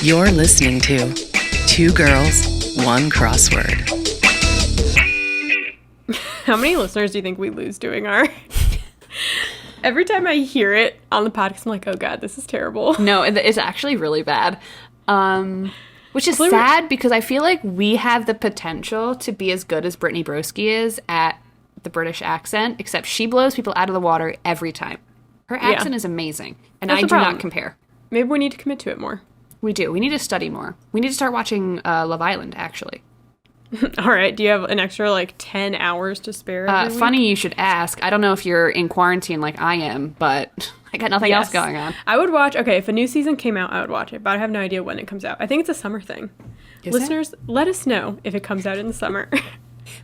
You're listening to Two Girls, One Crossword. How many listeners do you think we lose doing our... Every time I hear it on the podcast, I'm like, oh God, this is terrible. No, it's actually really bad. Which is sad because I feel like we have the potential to be as good as Brittany Broski is at the British accent, except she blows people out of the water every time. Her accent is amazing, and That's I do not compare. Maybe we need to commit to it more. We do. We need to study more. We need to start watching Love Island, actually. All right. Do you have an extra, 10 hours to spare every week? Funny you should ask. I don't know if you're in quarantine like I am, but I got nothing else going on. I would watch... Okay, if a new season came out, I would watch it, but I have no idea when it comes out. I think it's a summer thing. Listeners, let us know if it comes out in the summer.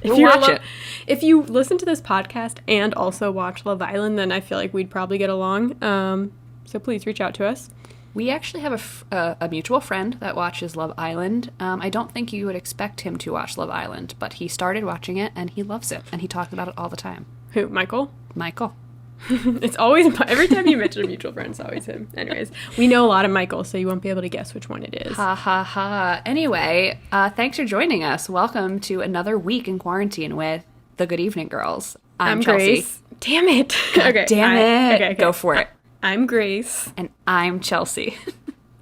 We'll watch it. If you listen to this podcast and also watch Love Island, then I feel like we'd probably get along. So please reach out to us. We actually have a mutual friend that watches Love Island. I don't think you would expect him to watch Love Island, but he started watching it, and he loves it, and he talks about it all the time. Who, Michael? Michael. It's always... Every time you mention a mutual friend, it's always him. Anyways, we know a lot of Michael, so you won't be able to guess which one it is. Ha, ha, ha. Anyway, thanks for joining us. Welcome to another week in quarantine with the Good Evening Girls. I'm Chelsea. Grace. Damn it. Okay. Damn it. Okay. Go for it. I'm Grace. And I'm Chelsea.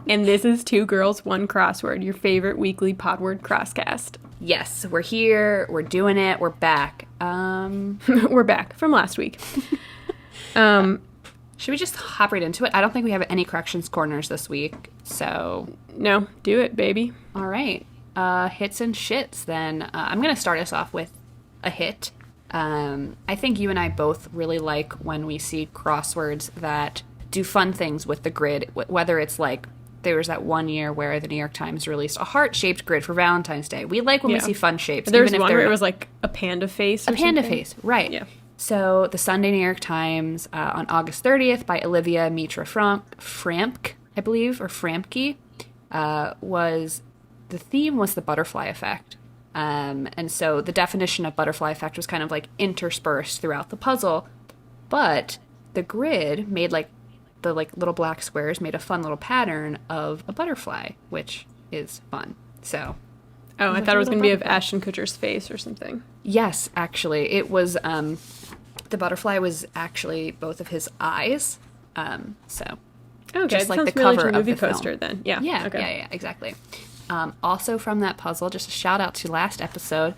And this is Two Girls, One Crossword, your favorite weekly Podword crosscast. Yes, we're here. We're doing it. We're back. We're back from last week. Should we just hop right into it? I don't think we have any corrections corners this week, so... No, do it, baby. All right. Hits and shits, then. I'm going to start us off with a hit. I think you and I both really like when we see crosswords that do fun things with the grid, whether it's like there was that one year where the New York Times released a heart-shaped grid for Valentine's Day. We like when we see fun shapes. There's one where it was like a panda face or something. A panda face, right. Yeah. So the Sunday New York Times on August 30th by Olivia Mitra Frampke, I believe, or Frampke, the theme was the butterfly effect. And so the definition of butterfly effect was kind of like interspersed throughout the puzzle, but the grid made the little black squares made a fun little pattern of a butterfly, which is fun. So. Oh, I thought it was going to be of Ashton Kutcher's face or something. Yes, actually. It was, the butterfly was actually both of his eyes. So. Okay, just like sounds the cover to a movie of the poster film. then. Yeah. Yeah, okay. yeah, exactly. Also from that puzzle, just a shout out to last episode,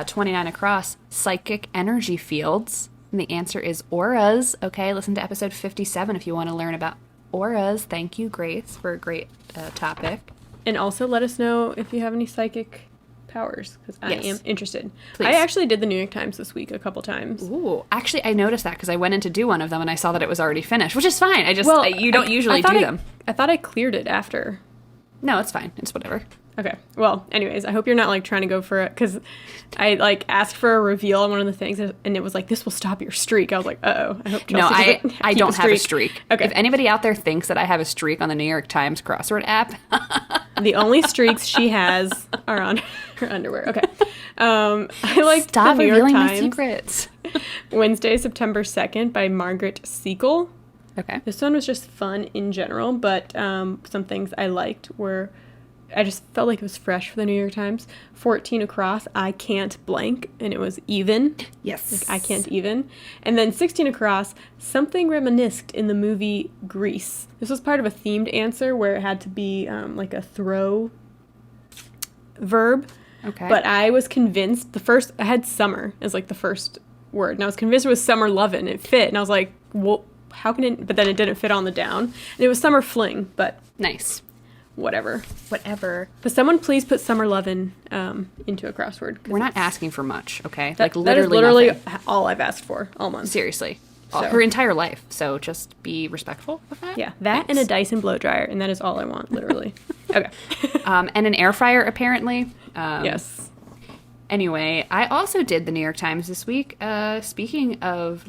29 across, psychic energy fields. And the answer is auras. Okay, listen to episode 57 if you want to learn about auras. Thank you, Grace, for a great topic. And also let us know if you have any psychic powers, because I am interested. Please. I actually did the New York Times this week a couple times. Ooh, actually, I noticed that because I went in to do one of them and I saw that it was already finished, which is fine. You don't usually do them. I thought I cleared it after. No, it's fine. It's whatever. Okay. Well, anyways, I hope you're not trying to go for it, because I asked for a reveal on one of the things and it was like, this will stop your streak. I was like, uh-oh. I hope Chelsea I don't have a streak. Okay. If anybody out there thinks that I have a streak on the New York Times crossword app, the only streaks she has are on her underwear. Okay. I like Stop the New York revealing Times. my secrets. Wednesday, September 2nd by Margaret Segal. Okay. This one was just fun in general, but some things I liked were, I just felt like it was fresh for the New York Times. 14 across, I can't blank, and it was even. Yes. I can't even. And then 16 across, something reminisced in the movie Grease. This was part of a themed answer where it had to be a throw verb. Okay. But I was convinced, I had summer as the first word, and I was convinced it was summer lovin'. It fit, and I was like, well, how can it, but then it didn't fit on the down. And it was summer fling, but. Nice. Whatever. But someone please put summer lovin' into a crossword. We're not asking for much, okay? That is literally nothing. all I've asked for all month. Seriously. Her entire life. So just be respectful of that. Yeah, that and a Dyson blow dryer, and that is all I want, literally. Okay. And an air fryer, apparently. Yes. Anyway, I also did the New York Times this week. Speaking of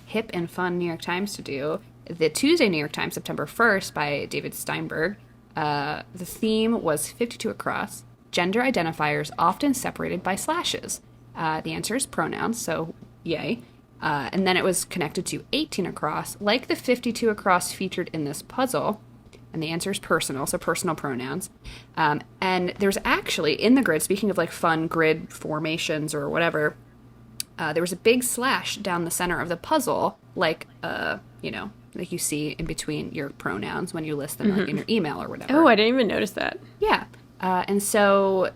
hip and fun New York Times to do, the Tuesday New York Times, September 1st by David Steinberg. The theme was 52 across, gender identifiers often separated by slashes. The answer is pronouns, so yay. And then it was connected to 18 across, like the 52 across featured in this puzzle. and the answer is personal, so personal pronouns. And there's actually, in the grid, speaking of like fun grid formations or whatever, there was a big slash down the center of the puzzle, like, like you see in between your pronouns when you list them like in your email or whatever. Oh, I didn't even notice that. Yeah. And so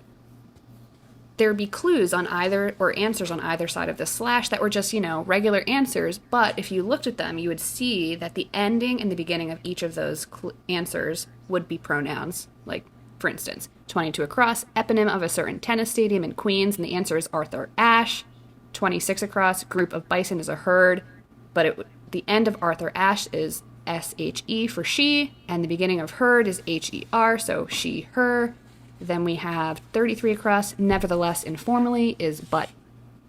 there would be clues on either, or answers on either side of the slash that were just, regular answers. But if you looked at them, you would see that the ending and the beginning of each of those answers would be pronouns. Like, for instance, 22 across, eponym of a certain tennis stadium in Queens, and the answer is Arthur Ashe. 26 across, group of bison is a herd, but the end of Arthur Ashe is SHE for she, and the beginning of herd is HER, so she, her. Then we have 33 across, nevertheless, informally is but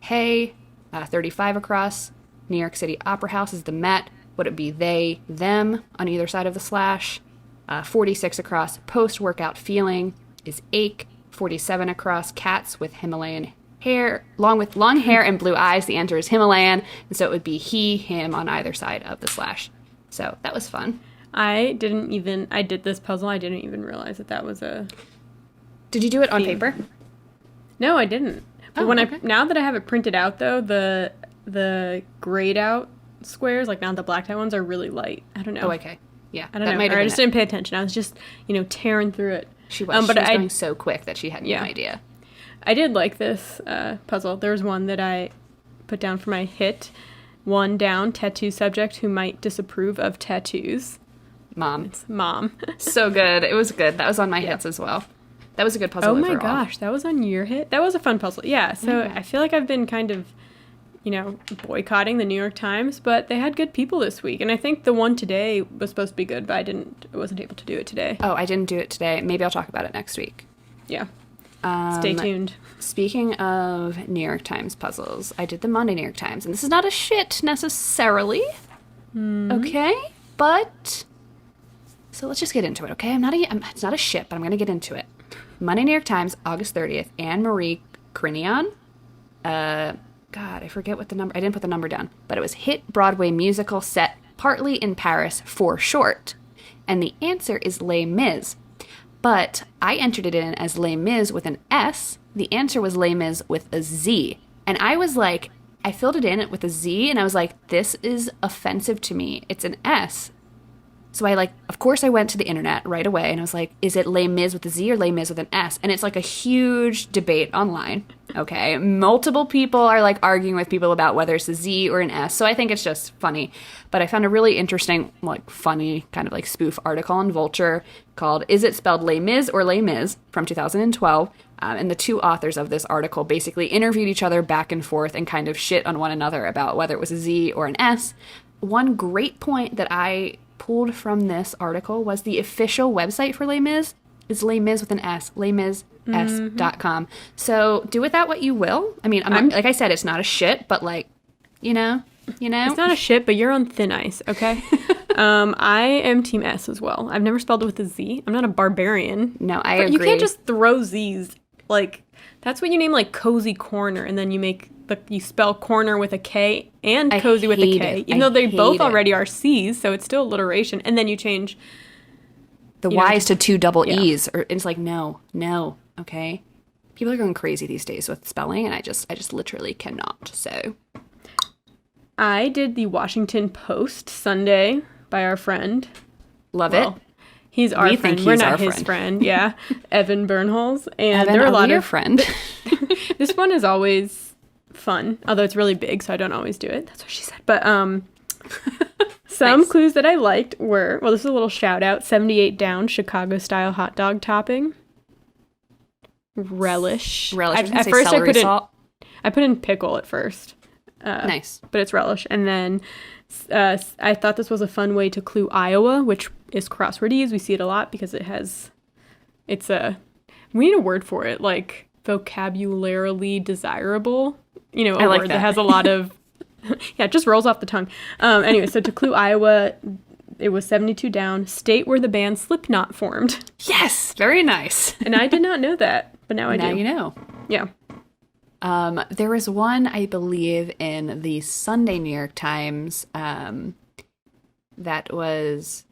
hey. 35 across, New York City Opera House is the Met. Would it be they, them on either side of the slash? 46 across, post-workout feeling is ache. 47 across, cats with Himalayan hair, with long hair and blue eyes. The answer is Himalayan, and so it would be he, him on either side of the slash. So that was fun. I did this puzzle. I didn't even realize that was a... Did you do it on paper? No, I didn't. But now that I have it printed out, though, the grayed out squares, like not the blacked out ones, are really light. I don't know. Oh, okay. Yeah. I don't know. Or I just didn't pay attention. I was just, tearing through it. She was. She was going so quick that she had no idea. I did like this puzzle. There was one that I put down for my hit. One down, tattoo subject who might disapprove of tattoos. Mom. It's mom. So good. It was good. That was on my hits as well. That was a good puzzle overall. Oh my gosh, that was on your hit? That was a fun puzzle. Yeah, so I feel like I've been kind of, boycotting the New York Times, but they had good people this week. And I think the one today was supposed to be good, but I wasn't able to do it today. Oh, I didn't do it today. Maybe I'll talk about it next week. Yeah. Stay tuned. Speaking of New York Times puzzles, I did the Monday New York Times, and this is not a shit necessarily. Okay? But, so let's just get into it, okay? It's not a shit, but I'm going to get into it. Monday New York Times, August 30th, Anne-Marie Crinion. God, I forget what the number, I didn't put the number down, but it was hit Broadway musical set partly in Paris for short. And the answer is Les Mis. But I entered it in as Les Mis with an S. The answer was Les Mis with a Z. And I was like, I filled it in with a Z, and I was like, this is offensive to me. It's an S. So of course I went to the internet right away, and I was like, is it Les Mis with a Z or Les Mis with an S? And it's like a huge debate online, okay? Multiple people are like arguing with people about whether it's a Z or an S, so I think it's just funny. But I found a really interesting, funny kind of spoof article on Vulture called Is It Spelled Les Mis or Les Mis from 2012. And the two authors of this article basically interviewed each other back and forth and kind of shit on one another about whether it was a Z or an S. One great point that I pulled from this article was the official website for Les Mis is Les Mis with an S, lesmis.com. So do with that what you will. I mean, like I said, it's not a shit, but you know. It's not a shit, but you're on thin ice, okay? I am Team S as well. I've never spelled it with a Z. I'm not a barbarian. No, I agree. You can't just throw Z's. That's what you name Cozy Corner, and then you spell corner with a K and cozy with a K, even though they both already are C's, so it's still alliteration. And then you change the Y's to two double E's, or it's no, okay? People are going crazy these days with spelling, and I just literally cannot. So I did the Washington Post Sunday by our friend. Love it. He's our friend. We're not his friend. Yeah, Evan Bernholz, and there are a lot of friend. This one is always fun, although it's really big, so I don't always do it. That's what she said. But some Nice. clues that I liked were, this is a little shout out, 78 down Chicago style hot dog topping. Relish. At first I put in pickle at first. Nice. But it's relish. And then I thought this was a fun way to clue Iowa, which is crosswordese. We see it a lot because we need a word for it, vocabularily desirable. A word that has a lot of, it just rolls off the tongue. Anyway, so to clue Iowa, it was 72 down, state where the band Slipknot formed. Yes, very nice. And I did not know that, but now I do. Now you know. Yeah. There was one, I believe, in the Sunday New York Times that was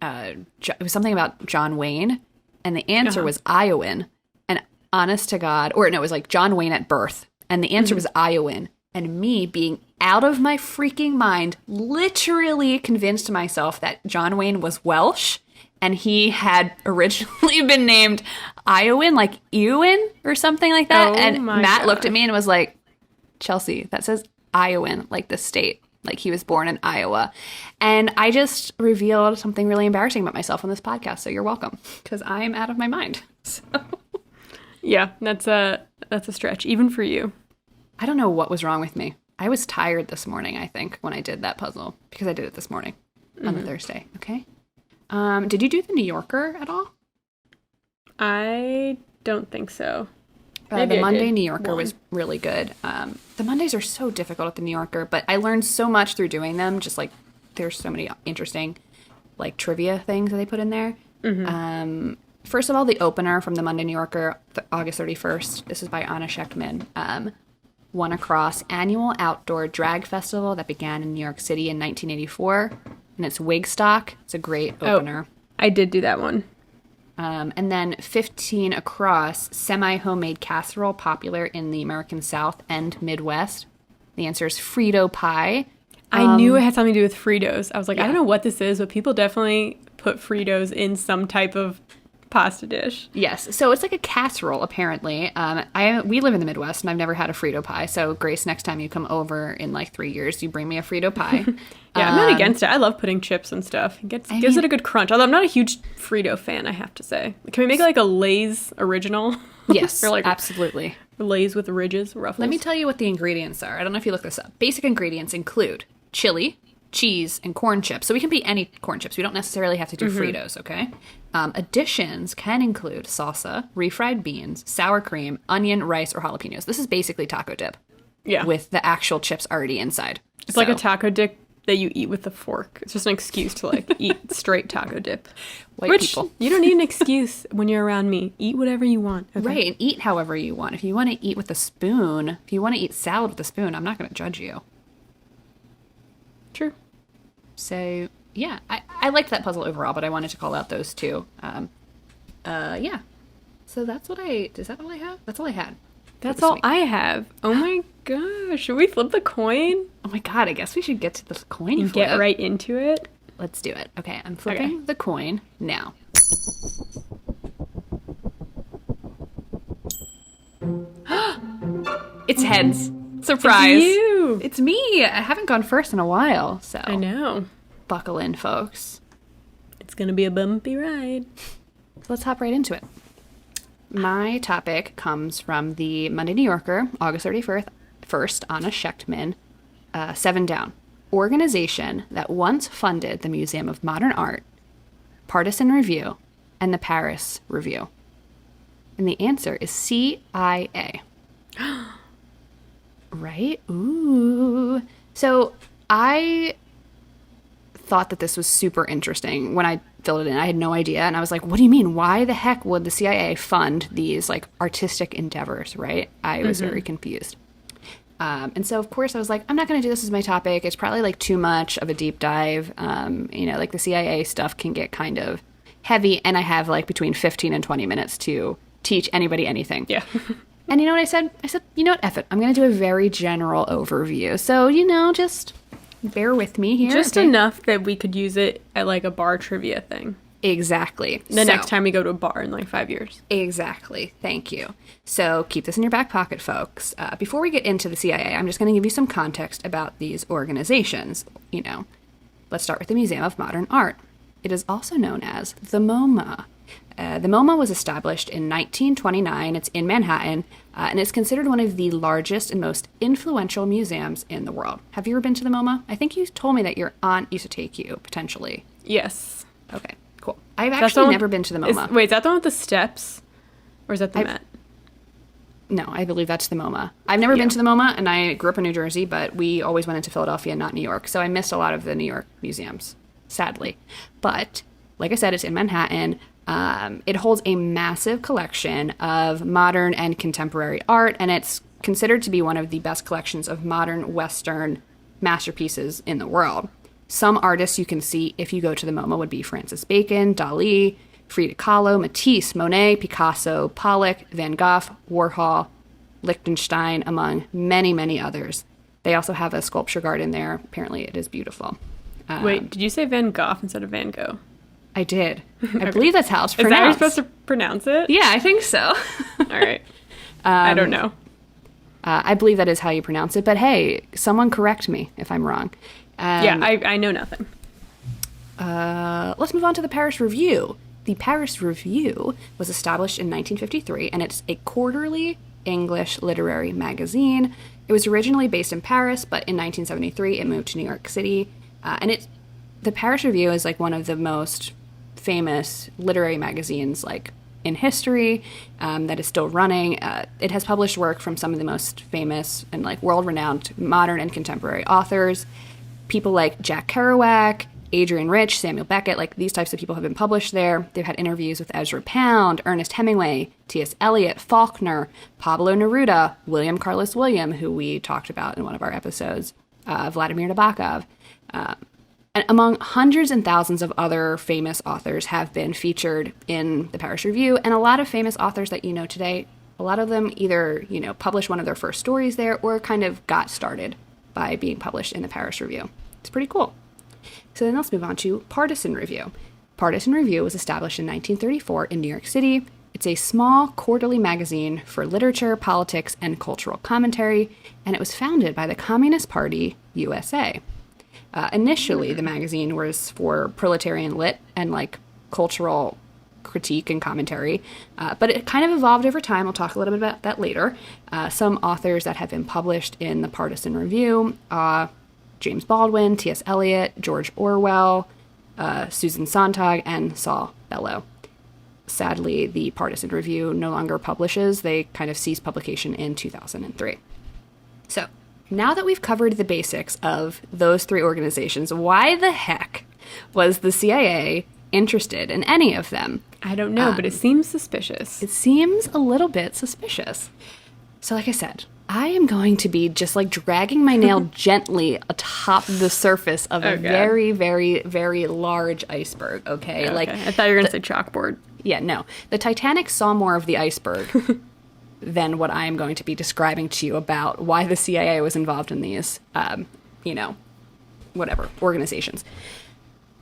it was something about John Wayne, and the answer was Iowan. And honest to God, or no, it was like John Wayne at birth, and the answer was Iowan. And me being out of my freaking mind, literally convinced myself that John Wayne was Welsh, and he had originally been named Iowan, like Ewan or something like that. And Matt looked at me and was like, Chelsea, that says Iowan, like the state. Like he was born in Iowa. And I just revealed something really embarrassing about myself on this podcast. So you're welcome, because I'm out of my mind. So. Yeah, that's a stretch, even for you. I don't know what was wrong with me. I was tired this morning, I think, when I did that puzzle, because I did it this morning on the Thursday. Okay. Did you do the New Yorker at all? I don't think so. The Monday New Yorker was really good. The Mondays are so difficult at the New Yorker, but I learned so much through doing them. Just like there's so many interesting like trivia things that they put in there. First of all, the opener from the Monday New Yorker, August 31st. This is by Anna Shechtman. Won across annual outdoor drag festival that began in New York City in 1984, and it's Wigstock. It's a great opener. I did do that one. And then 15 across, semi-homemade casserole popular in the American South and Midwest. The answer is Frito pie. I knew it had something to do with Fritos. I was like, I don't know what this is, but people definitely put Fritos in some type of pasta dish. Yes, so it's like a casserole apparently. We live in the Midwest and I've never had a Frito pie. So Grace, next time you come over in like 3 years, you bring me a Frito pie. Yeah, I'm not against it. I love putting chips and stuff. It gives it a good crunch. Although I'm not a huge Frito fan, I have to say. Can we make like a Lay's original? Yes, or like absolutely. Lay's with ridges, ruffles. Let me tell you what the ingredients are. I don't know if you looked this up. Basic ingredients include chili, cheese, and corn chips. So we can be any corn chips. We don't necessarily have to do Fritos, okay? Additions can include salsa, refried beans, sour cream, onion, rice, or jalapenos. This is basically taco dip. Yeah. With the actual chips already inside. It's like a taco dip that you eat with a fork. It's just an excuse to like eat straight taco dip. White people. You don't need an excuse when you're around me. Eat whatever you want. Okay? Right, and eat however you want. If you want to eat with a spoon, if you want to eat salad with a spoon, I'm not going to judge you. True. So, yeah, I liked that puzzle overall, but I wanted to call out those two. Yeah. So that's what is that all I have? That's all I had. That's all I have. Oh my gosh. Should we flip the coin? Oh my god, I guess we should get to the coin and flip. Get right into it? Let's do it. Okay, I'm flipping the coin now. It's heads. Surprise. It's you. It's me. I haven't gone first in a while, so. I know. Buckle in, folks. It's going to be a bumpy ride. So let's hop right into it. My topic comes from the Monday New Yorker, August 31st, Anna Shechtman, 7 Down. Organization that once funded the Museum of Modern Art, Partisan Review, and the Paris Review. And the answer is CIA. Right? Ooh. So I thought that this was super interesting when I filled it in. I had no idea. And I was like, what do you mean? Why the heck would the CIA fund these like artistic endeavors, right? I was very confused. And so, of course, I was like, I'm not going to do this as my topic. It's probably like too much of a deep dive. Like the CIA stuff can get kind of heavy. And I have like between 15 and 20 minutes to teach anybody anything. Yeah. And you know what I said? I said, you know what, F it. I'm going to do a very general overview. So, just bear with me here. Just enough that we could use it at like a bar trivia thing. Exactly. The next time we go to a bar in like 5 years. Exactly. Thank you. So keep this in your back pocket, folks. Before we get into the CIA, I'm just going to give you some context about these organizations. Let's start with the Museum of Modern Art. It is also known as the MoMA. The MoMA was established in 1929. It's in Manhattan, and it's considered one of the largest and most influential museums in the world. Have you ever been to the MoMA? I think you told me that your aunt used to take you, potentially. Yes. Okay, cool. I've actually never been to the MoMA. Wait, is that the one with the steps? Or is that the Met? No, I believe that's the MoMA. I've never been to the MoMA, and I grew up in New Jersey, but we always went into Philadelphia, not New York. So I missed a lot of the New York museums, sadly. But, like I said, it's in Manhattan. It holds a massive collection of modern and contemporary art, and it's considered to be one of the best collections of modern Western masterpieces in the world. Some artists you can see if you go to the MoMA would be Francis Bacon, Dali, Frida Kahlo, Matisse, Monet, Picasso, Pollock, Van Gogh, Warhol, Liechtenstein, among many, many others. They also have a sculpture garden there. Apparently it is beautiful. Wait, did you say Van Gogh instead of Van Gogh? I did. I believe that's how it's pronounced. Is that how you're supposed to pronounce it? Yeah, I think so. All right. I don't know. I believe that is how you pronounce it. But hey, someone correct me if I'm wrong. Yeah, I know nothing. Let's move on to the Paris Review. The Paris Review was established in 1953, and it's a quarterly English literary magazine. It was originally based in Paris, but in 1973 it moved to New York City. The Paris Review is like one of the most famous literary magazines like in history that is still running. It has published work from some of the most famous and like world-renowned modern and contemporary authors. People like Jack Kerouac, Adrian Rich, Samuel Beckett, like these types of people have been published there. They've had interviews with Ezra Pound, Ernest Hemingway, T.S. Eliot, Faulkner, Pablo Neruda, William Carlos William, who we talked about in one of our episodes, Vladimir Nabokov. And among hundreds and thousands of other famous authors have been featured in the Paris Review. And a lot of famous authors that you know today, a lot of them either, published one of their first stories there or kind of got started by being published in the Paris Review. It's pretty cool. So then let's move on to Partisan Review. Partisan Review was established in 1934 in New York City. It's a small quarterly magazine for literature, politics, and cultural commentary, and it was founded by the Communist Party USA. Initially, the magazine was for proletarian lit and like cultural critique and commentary, but it kind of evolved over time. We'll talk a little bit about that later. Some authors that have been published in the Partisan Review, James Baldwin, T.S. Eliot, George Orwell, Susan Sontag, and Saul Bellow. Sadly, the Partisan Review no longer publishes. They kind of ceased publication in 2003. So, now that we've covered the basics of those three organizations, why the heck was the CIA interested in any of them? I don't know, but it seems suspicious. It seems a little bit suspicious. So like I said, I am going to be just like dragging my nail gently atop the surface of a very, very, very large iceberg, okay? Like I thought you were going to say chalkboard. Yeah, no. The Titanic saw more of the iceberg than what I am going to be describing to you about why the CIA was involved in these, organizations.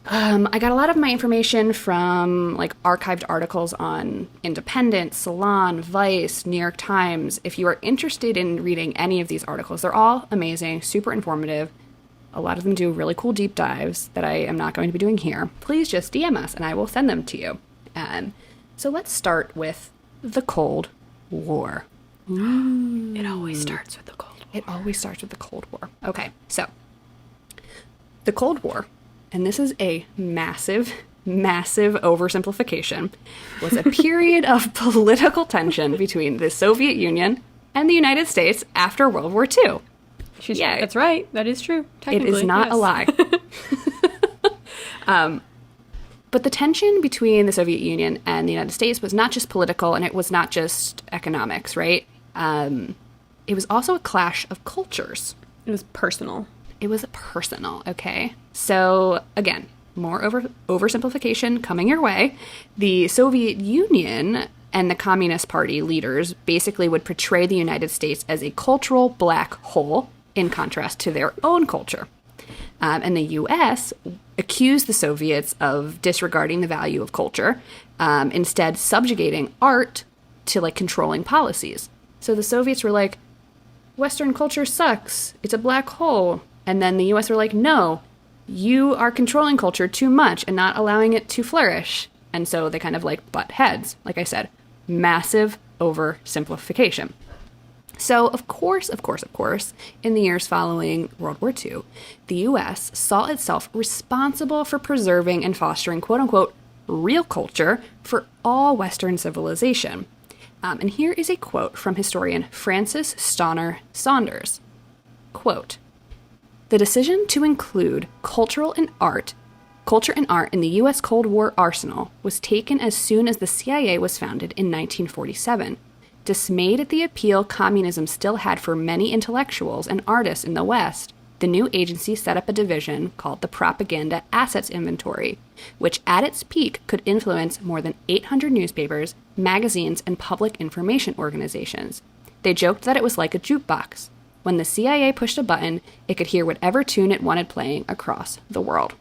I got a lot of my information from like archived articles on Independent, Salon, Vice, New York Times. If you are interested in reading any of these articles, they're all amazing, super informative. A lot of them do really cool deep dives that I am not going to be doing here. Please just DM us and I will send them to you. So let's start with the Cold War. It always starts with the Cold War. It always starts with the Cold War. Okay, so the Cold War, and this is a massive, massive oversimplification, was a period of political tension between the Soviet Union and the United States after World War II. Yeah, that's right. That is true. It is not a lie. But the tension between the Soviet Union and the United States was not just political, and it was not just economics, right? It was also a clash of cultures. It was personal. It was personal, okay? So, again, more oversimplification coming your way. The Soviet Union and the Communist Party leaders basically would portray the United States as a cultural black hole in contrast to their own culture. And the U.S. accused the Soviets of disregarding the value of culture, instead subjugating art to, like, controlling policies. So the Soviets were like, Western culture sucks. It's a black hole. And then the U.S. were like, no, you are controlling culture too much and not allowing it to flourish. And so they kind of, like, butt heads. Like I said, massive oversimplification. So, of course, in the years following World War II, the U.S. saw itself responsible for preserving and fostering, quote-unquote, real culture for all Western civilization. And here is a quote from historian Francis Stonner Saunders. Quote, "The decision to include culture and art in the U.S. Cold War arsenal was taken as soon as the CIA was founded in 1947. Dismayed at the appeal communism still had for many intellectuals and artists in the West, the new agency set up a division called the Propaganda Assets Inventory, which at its peak could influence more than 800 newspapers, magazines, and public information organizations. They joked that it was like a jukebox. When the CIA pushed a button, it could hear whatever tune it wanted playing across the world.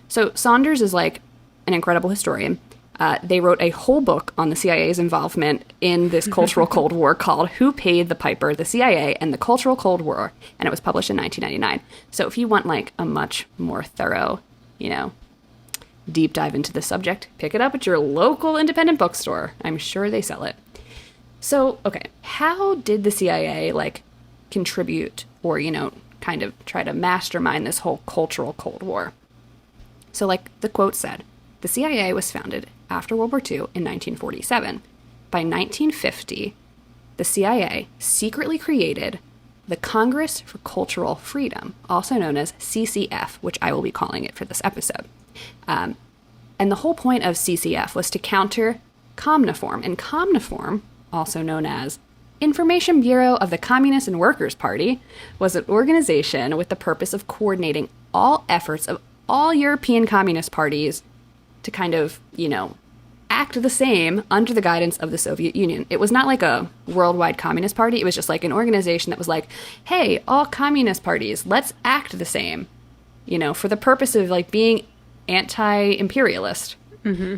So Saunders is like an incredible historian. They wrote a whole book on the CIA's involvement in this cultural Cold War called Who Paid the Piper, the CIA and the Cultural Cold War, and it was published in 1999. So if you want like a much more thorough, deep dive into the subject, pick it up at your local independent bookstore. I'm sure they sell it. So, okay, how did the CIA like contribute or, kind of try to mastermind this whole cultural Cold War? So like the quote said, the CIA was founded after World War II in 1947. By 1950, the CIA secretly created the Congress for Cultural Freedom, also known as CCF, which I will be calling it for this episode. And the whole point of CCF was to counter Communiform. And Communiform, also known as Information Bureau of the Communist and Workers' Party, was an organization with the purpose of coordinating all efforts of all European communist parties to kind of, act the same under the guidance of the Soviet Union. It was not like a worldwide communist party. It was just like an organization that was like, hey, all communist parties, let's act the same, for the purpose of like being anti-imperialist. Mm-hmm.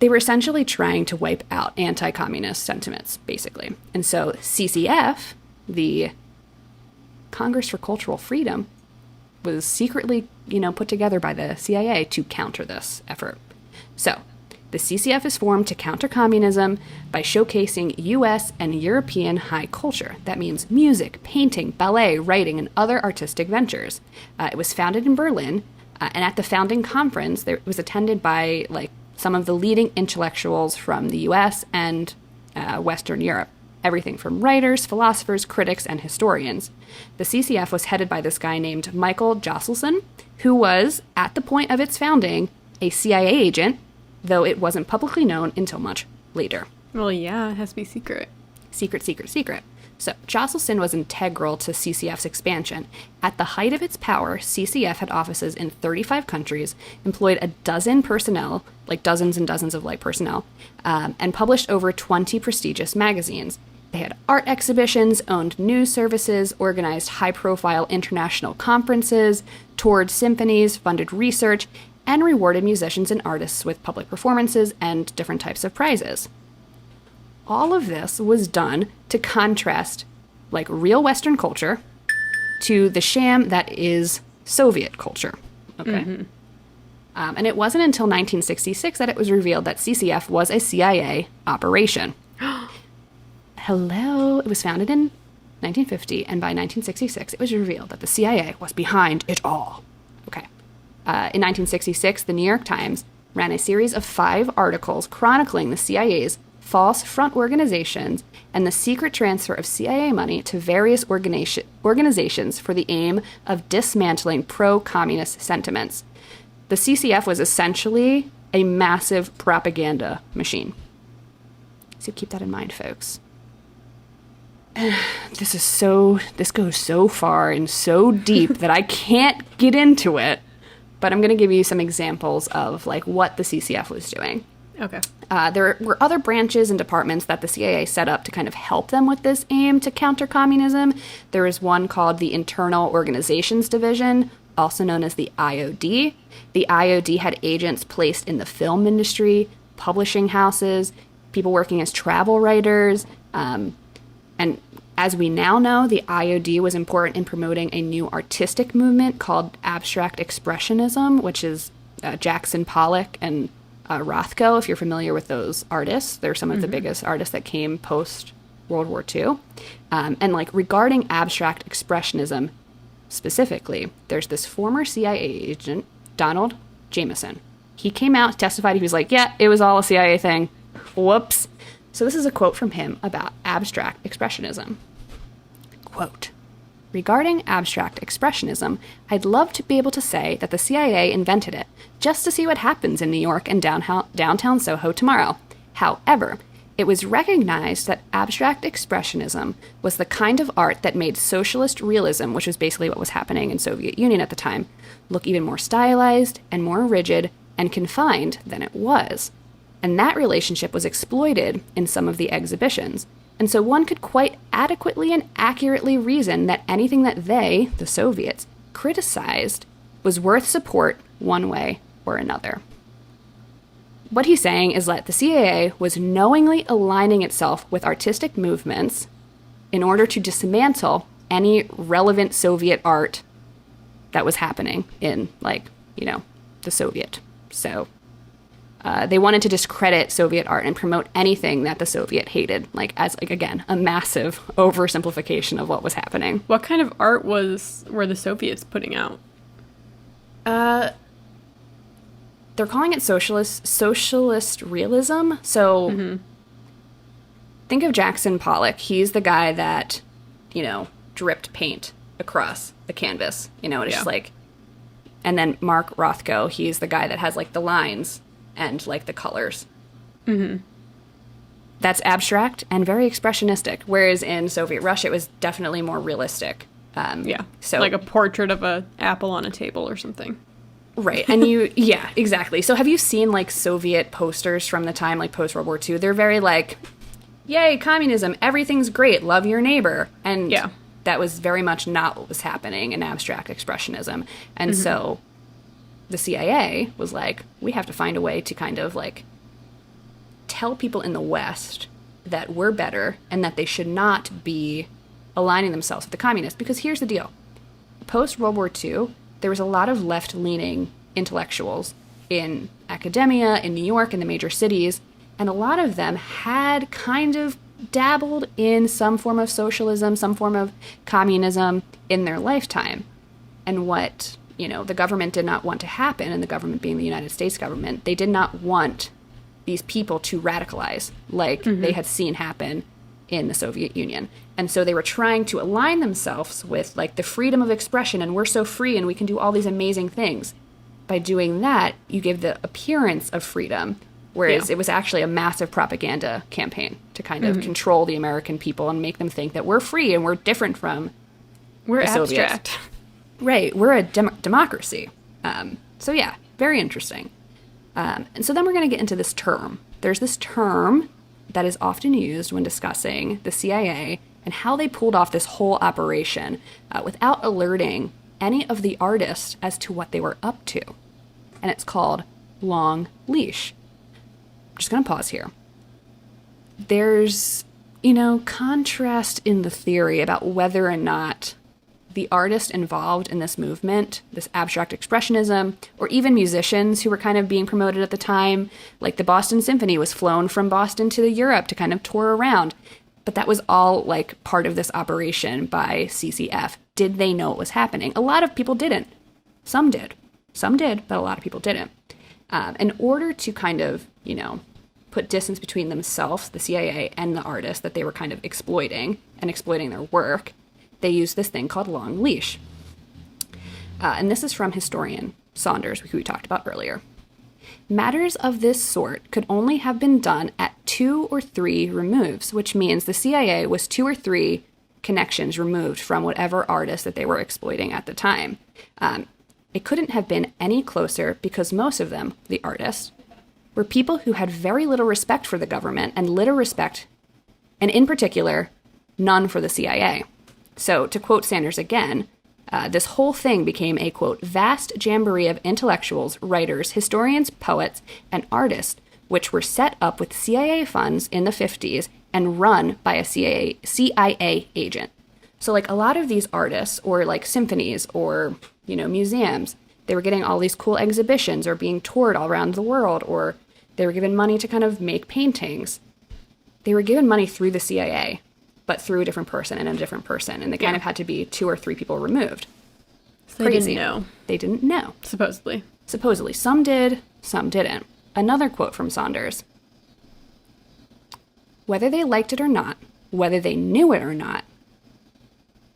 They were essentially trying to wipe out anti-communist sentiments, basically. And so CCF, the Congress for Cultural Freedom, was secretly, put together by the CIA to counter this effort. So, the CCF is formed to counter communism by showcasing U.S. and European high culture. That means music, painting, ballet, writing, and other artistic ventures. It was founded in Berlin, and at the founding conference, it was attended by, like, some of the leading intellectuals from the U.S. and Western Europe. Everything from writers, philosophers, critics, and historians. The CCF was headed by this guy named Michael Josselson, who was, at the point of its founding, a CIA agent, though it wasn't publicly known until much later. Well, yeah, it has to be secret. Secret. So, Josselson was integral to CCF's expansion. At the height of its power, CCF had offices in 35 countries, employed a dozen personnel, like dozens and dozens of light personnel, and published over 20 prestigious magazines. They had art exhibitions, owned news services, organized high-profile international conferences, toured symphonies, funded research, and rewarded musicians and artists with public performances and different types of prizes. All of this was done to contrast, like, real Western culture to the sham that is Soviet culture. Okay? Mm-hmm. And it wasn't until 1966 that it was revealed that CCF was a CIA operation. Hello. It was founded in 1950, and by 1966, it was revealed that the CIA was behind it all. Okay. In 1966, the New York Times ran a series of 5 articles chronicling the CIA's false front organizations and the secret transfer of CIA money to various organizations for the aim of dismantling pro-communist sentiments. The CCF was essentially a massive propaganda machine. So keep that in mind, folks. This goes so far and so deep that I can't get into it, but I'm going to give you some examples of like what the CCF was doing. Okay. There were other branches and departments that the CIA set up to kind of help them with this aim to counter communism. There was one called the Internal Organizations Division, also known as the IOD. The IOD had agents placed in the film industry, publishing houses, people working as travel writers, and as we now know, the IOD was important in promoting a new artistic movement called abstract expressionism, which is Jackson Pollock and Rothko, if you're familiar with those artists. They're some of the biggest artists that came post-World War II. And like regarding abstract expressionism specifically, there's this former CIA agent, Donald Jameson. He came out, testified, he was like, yeah, it was all a CIA thing. Whoops. So this is a quote from him about abstract expressionism. Quote, regarding abstract expressionism, I'd love to be able to say that the CIA invented it, just to see what happens in New York and downtown Soho tomorrow. However, it was recognized that abstract expressionism was the kind of art that made socialist realism, which was basically what was happening in Soviet Union at the time, look even more stylized and more rigid and confined than it was. And that relationship was exploited in some of the exhibitions. And so one could quite adequately and accurately reason that anything that they, the Soviets, criticized was worth support one way or another. What he's saying is that the CIA was knowingly aligning itself with artistic movements in order to dismantle any relevant Soviet art that was happening in, the Soviet. So they wanted to discredit Soviet art and promote anything that the Soviet hated, again, a massive oversimplification of what was happening. What kind of art were the Soviets putting out? They're calling it socialist realism. So think of Jackson Pollock. He's the guy that, dripped paint across the canvas. It's just and then Mark Rothko, he's the guy that has the lines and the colors. Mm-hmm. That's abstract and very expressionistic. Whereas in Soviet Russia, it was definitely more realistic. So like a portrait of an apple on a table or something. Right. And yeah, exactly. So have you seen Soviet posters from the time, post-World War II? They're very yay, communism, everything's great, love your neighbor. And that was very much not what was happening in abstract expressionism. And so the CIA was we have to find a way to kind of tell people in the West that we're better and that they should not be aligning themselves with the communists. Because here's the deal. Post-World War II, there was a lot of left-leaning intellectuals in academia, in New York, in the major cities, and a lot of them had kind of dabbled in some form of socialism, some form of communism in their lifetime. And what, the government did not want to happen, and the government being the United States government, they did not want these people to radicalize they had seen happen in the Soviet Union. And so they were trying to align themselves with the freedom of expression, and we're so free and we can do all these amazing things. By doing that, you give the appearance of freedom, whereas it was actually a massive propaganda campaign to kind of control the American people and make them think that we're free and we're different from the abstract. Soviets. Right, we're a democracy. So yeah, very interesting. And so then we're going to get into this term. There's this term that is often used when discussing the CIA and how they pulled off this whole operation without alerting any of the artists as to what they were up to. And it's called long leash. I'm just going to pause here. There's, contrast in the theory about whether or not the artists involved in this movement, this abstract expressionism, or even musicians who were kind of being promoted at the time, the Boston Symphony was flown from Boston to Europe to kind of tour around. But that was all part of this operation by CCF. Did they know what was happening? A lot of people didn't. Some did. Some did, but a lot of people didn't. In order to kind of, put distance between themselves, the CIA, and the artists that they were kind of exploiting and exploiting their work, they used this thing called long leash. And this is from historian Saunders, who we talked about earlier. Matters of this sort could only have been done at 2 or 3 removes, which means the CIA was 2 or 3 connections removed from whatever artist that they were exploiting at the time. It couldn't have been any closer because most of them, the artists, were people who had very little respect for the government and little respect, and in particular, none for the CIA. So, to quote Sanders again, this whole thing became a, quote, vast jamboree of intellectuals, writers, historians, poets, and artists, which were set up with CIA funds in the 50s and run by a CIA agent. So, a lot of these artists, or, symphonies, or, museums, they were getting all these cool exhibitions, or being toured all around the world, or they were given money to kind of make paintings. They were given money through the CIA, but through a different person and a different person. And they kind of had to be 2 or 3 people removed. So crazy. They didn't know. They didn't know. Supposedly. Some did, some didn't. Another quote from Saunders. Whether they liked it or not, whether they knew it or not,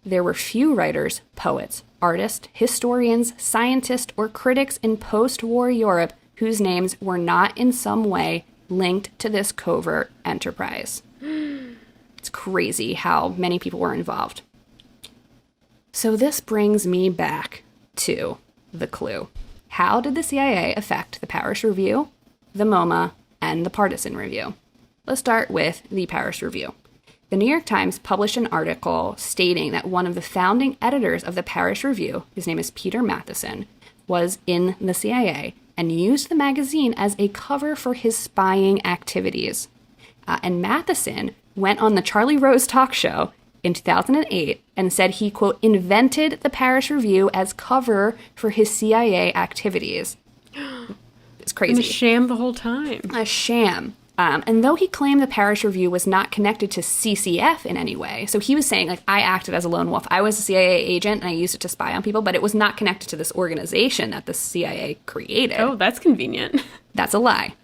there were few writers, poets, artists, historians, scientists, or critics in post-war Europe whose names were not in some way linked to this covert enterprise. It's crazy how many people were involved. So this brings me back to the clue. How did the CIA affect the Paris Review, the MoMA, and the Partisan Review? Let's start with the Paris Review. The New York Times published an article stating that one of the founding editors of the Paris Review, his name is Peter Matheson, was in the CIA and used the magazine as a cover for his spying activities. And Matheson went on the Charlie Rose talk show in 2008 and said he, quote, invented the Paris Review as cover for his CIA activities. It's crazy. And a sham the whole time. A sham. And though he claimed the Paris Review was not connected to CCF in any way, so he was saying, like, I acted as a lone wolf. I was a CIA agent, and I used it to spy on people, but it was not connected to this organization that the CIA created. Oh, that's convenient. That's a lie.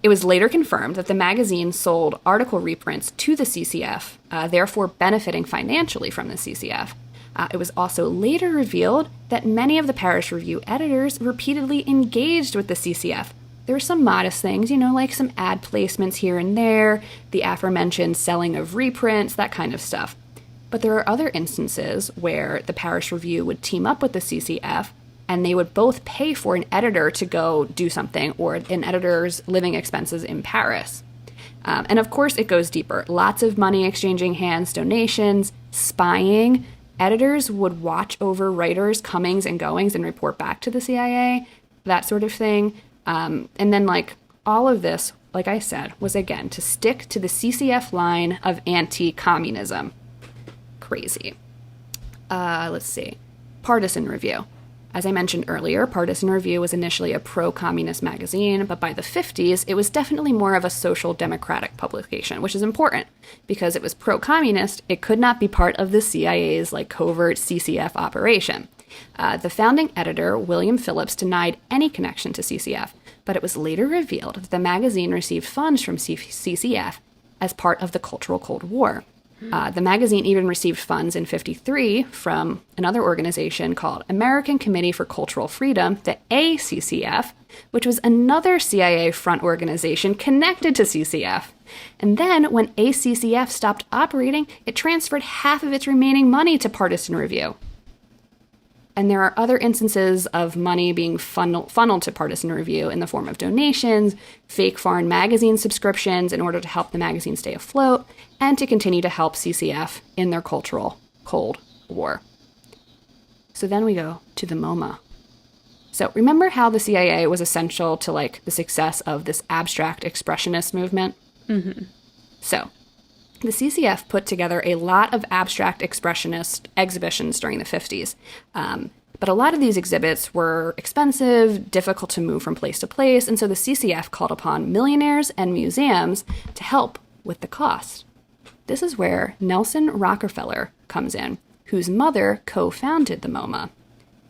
It was later confirmed that the magazine sold article reprints to the CCF, therefore benefiting financially from the CCF. It was also later revealed that many of the Paris Review editors repeatedly engaged with the CCF. There were some modest things, like some ad placements here and there, the aforementioned selling of reprints, that kind of stuff. But there are other instances where the Paris Review would team up with the CCF, and they would both pay for an editor to go do something, or an editor's living expenses in Paris. And of course, it goes deeper. Lots of money exchanging hands, donations, spying. Editors would watch over writers' comings and goings and report back to the CIA, that sort of thing. And then, all of this, like I said, was, again, to stick to the CCF line of anti-communism. Crazy. Let's see. Partisan Review. As I mentioned earlier, Partisan Review was initially a pro-communist magazine, but by the 50s, it was definitely more of a social democratic publication, which is important, because it was pro-communist, it could not be part of the CIA's, covert CCF operation. The founding editor, William Phillips, denied any connection to CCF, but it was later revealed that the magazine received funds from CCF as part of the Cultural Cold War. The magazine even received funds in '53 from another organization called American Committee for Cultural Freedom, the ACCF, which was another CIA front organization connected to CCF. And then, when ACCF stopped operating, it transferred half of its remaining money to Partisan Review. And there are other instances of money being funneled to Partisan Review in the form of donations, fake foreign magazine subscriptions in order to help the magazine stay afloat, and to continue to help CCF in their cultural Cold War. So then we go to the MoMA. So remember how the CIA was essential to, the success of this abstract expressionist movement? Mm-hmm. So the CCF put together a lot of abstract expressionist exhibitions during the 50s. But a lot of these exhibits were expensive, difficult to move from place to place, and so the CCF called upon millionaires and museums to help with the cost. This is where Nelson Rockefeller comes in, whose mother co-founded the MoMA.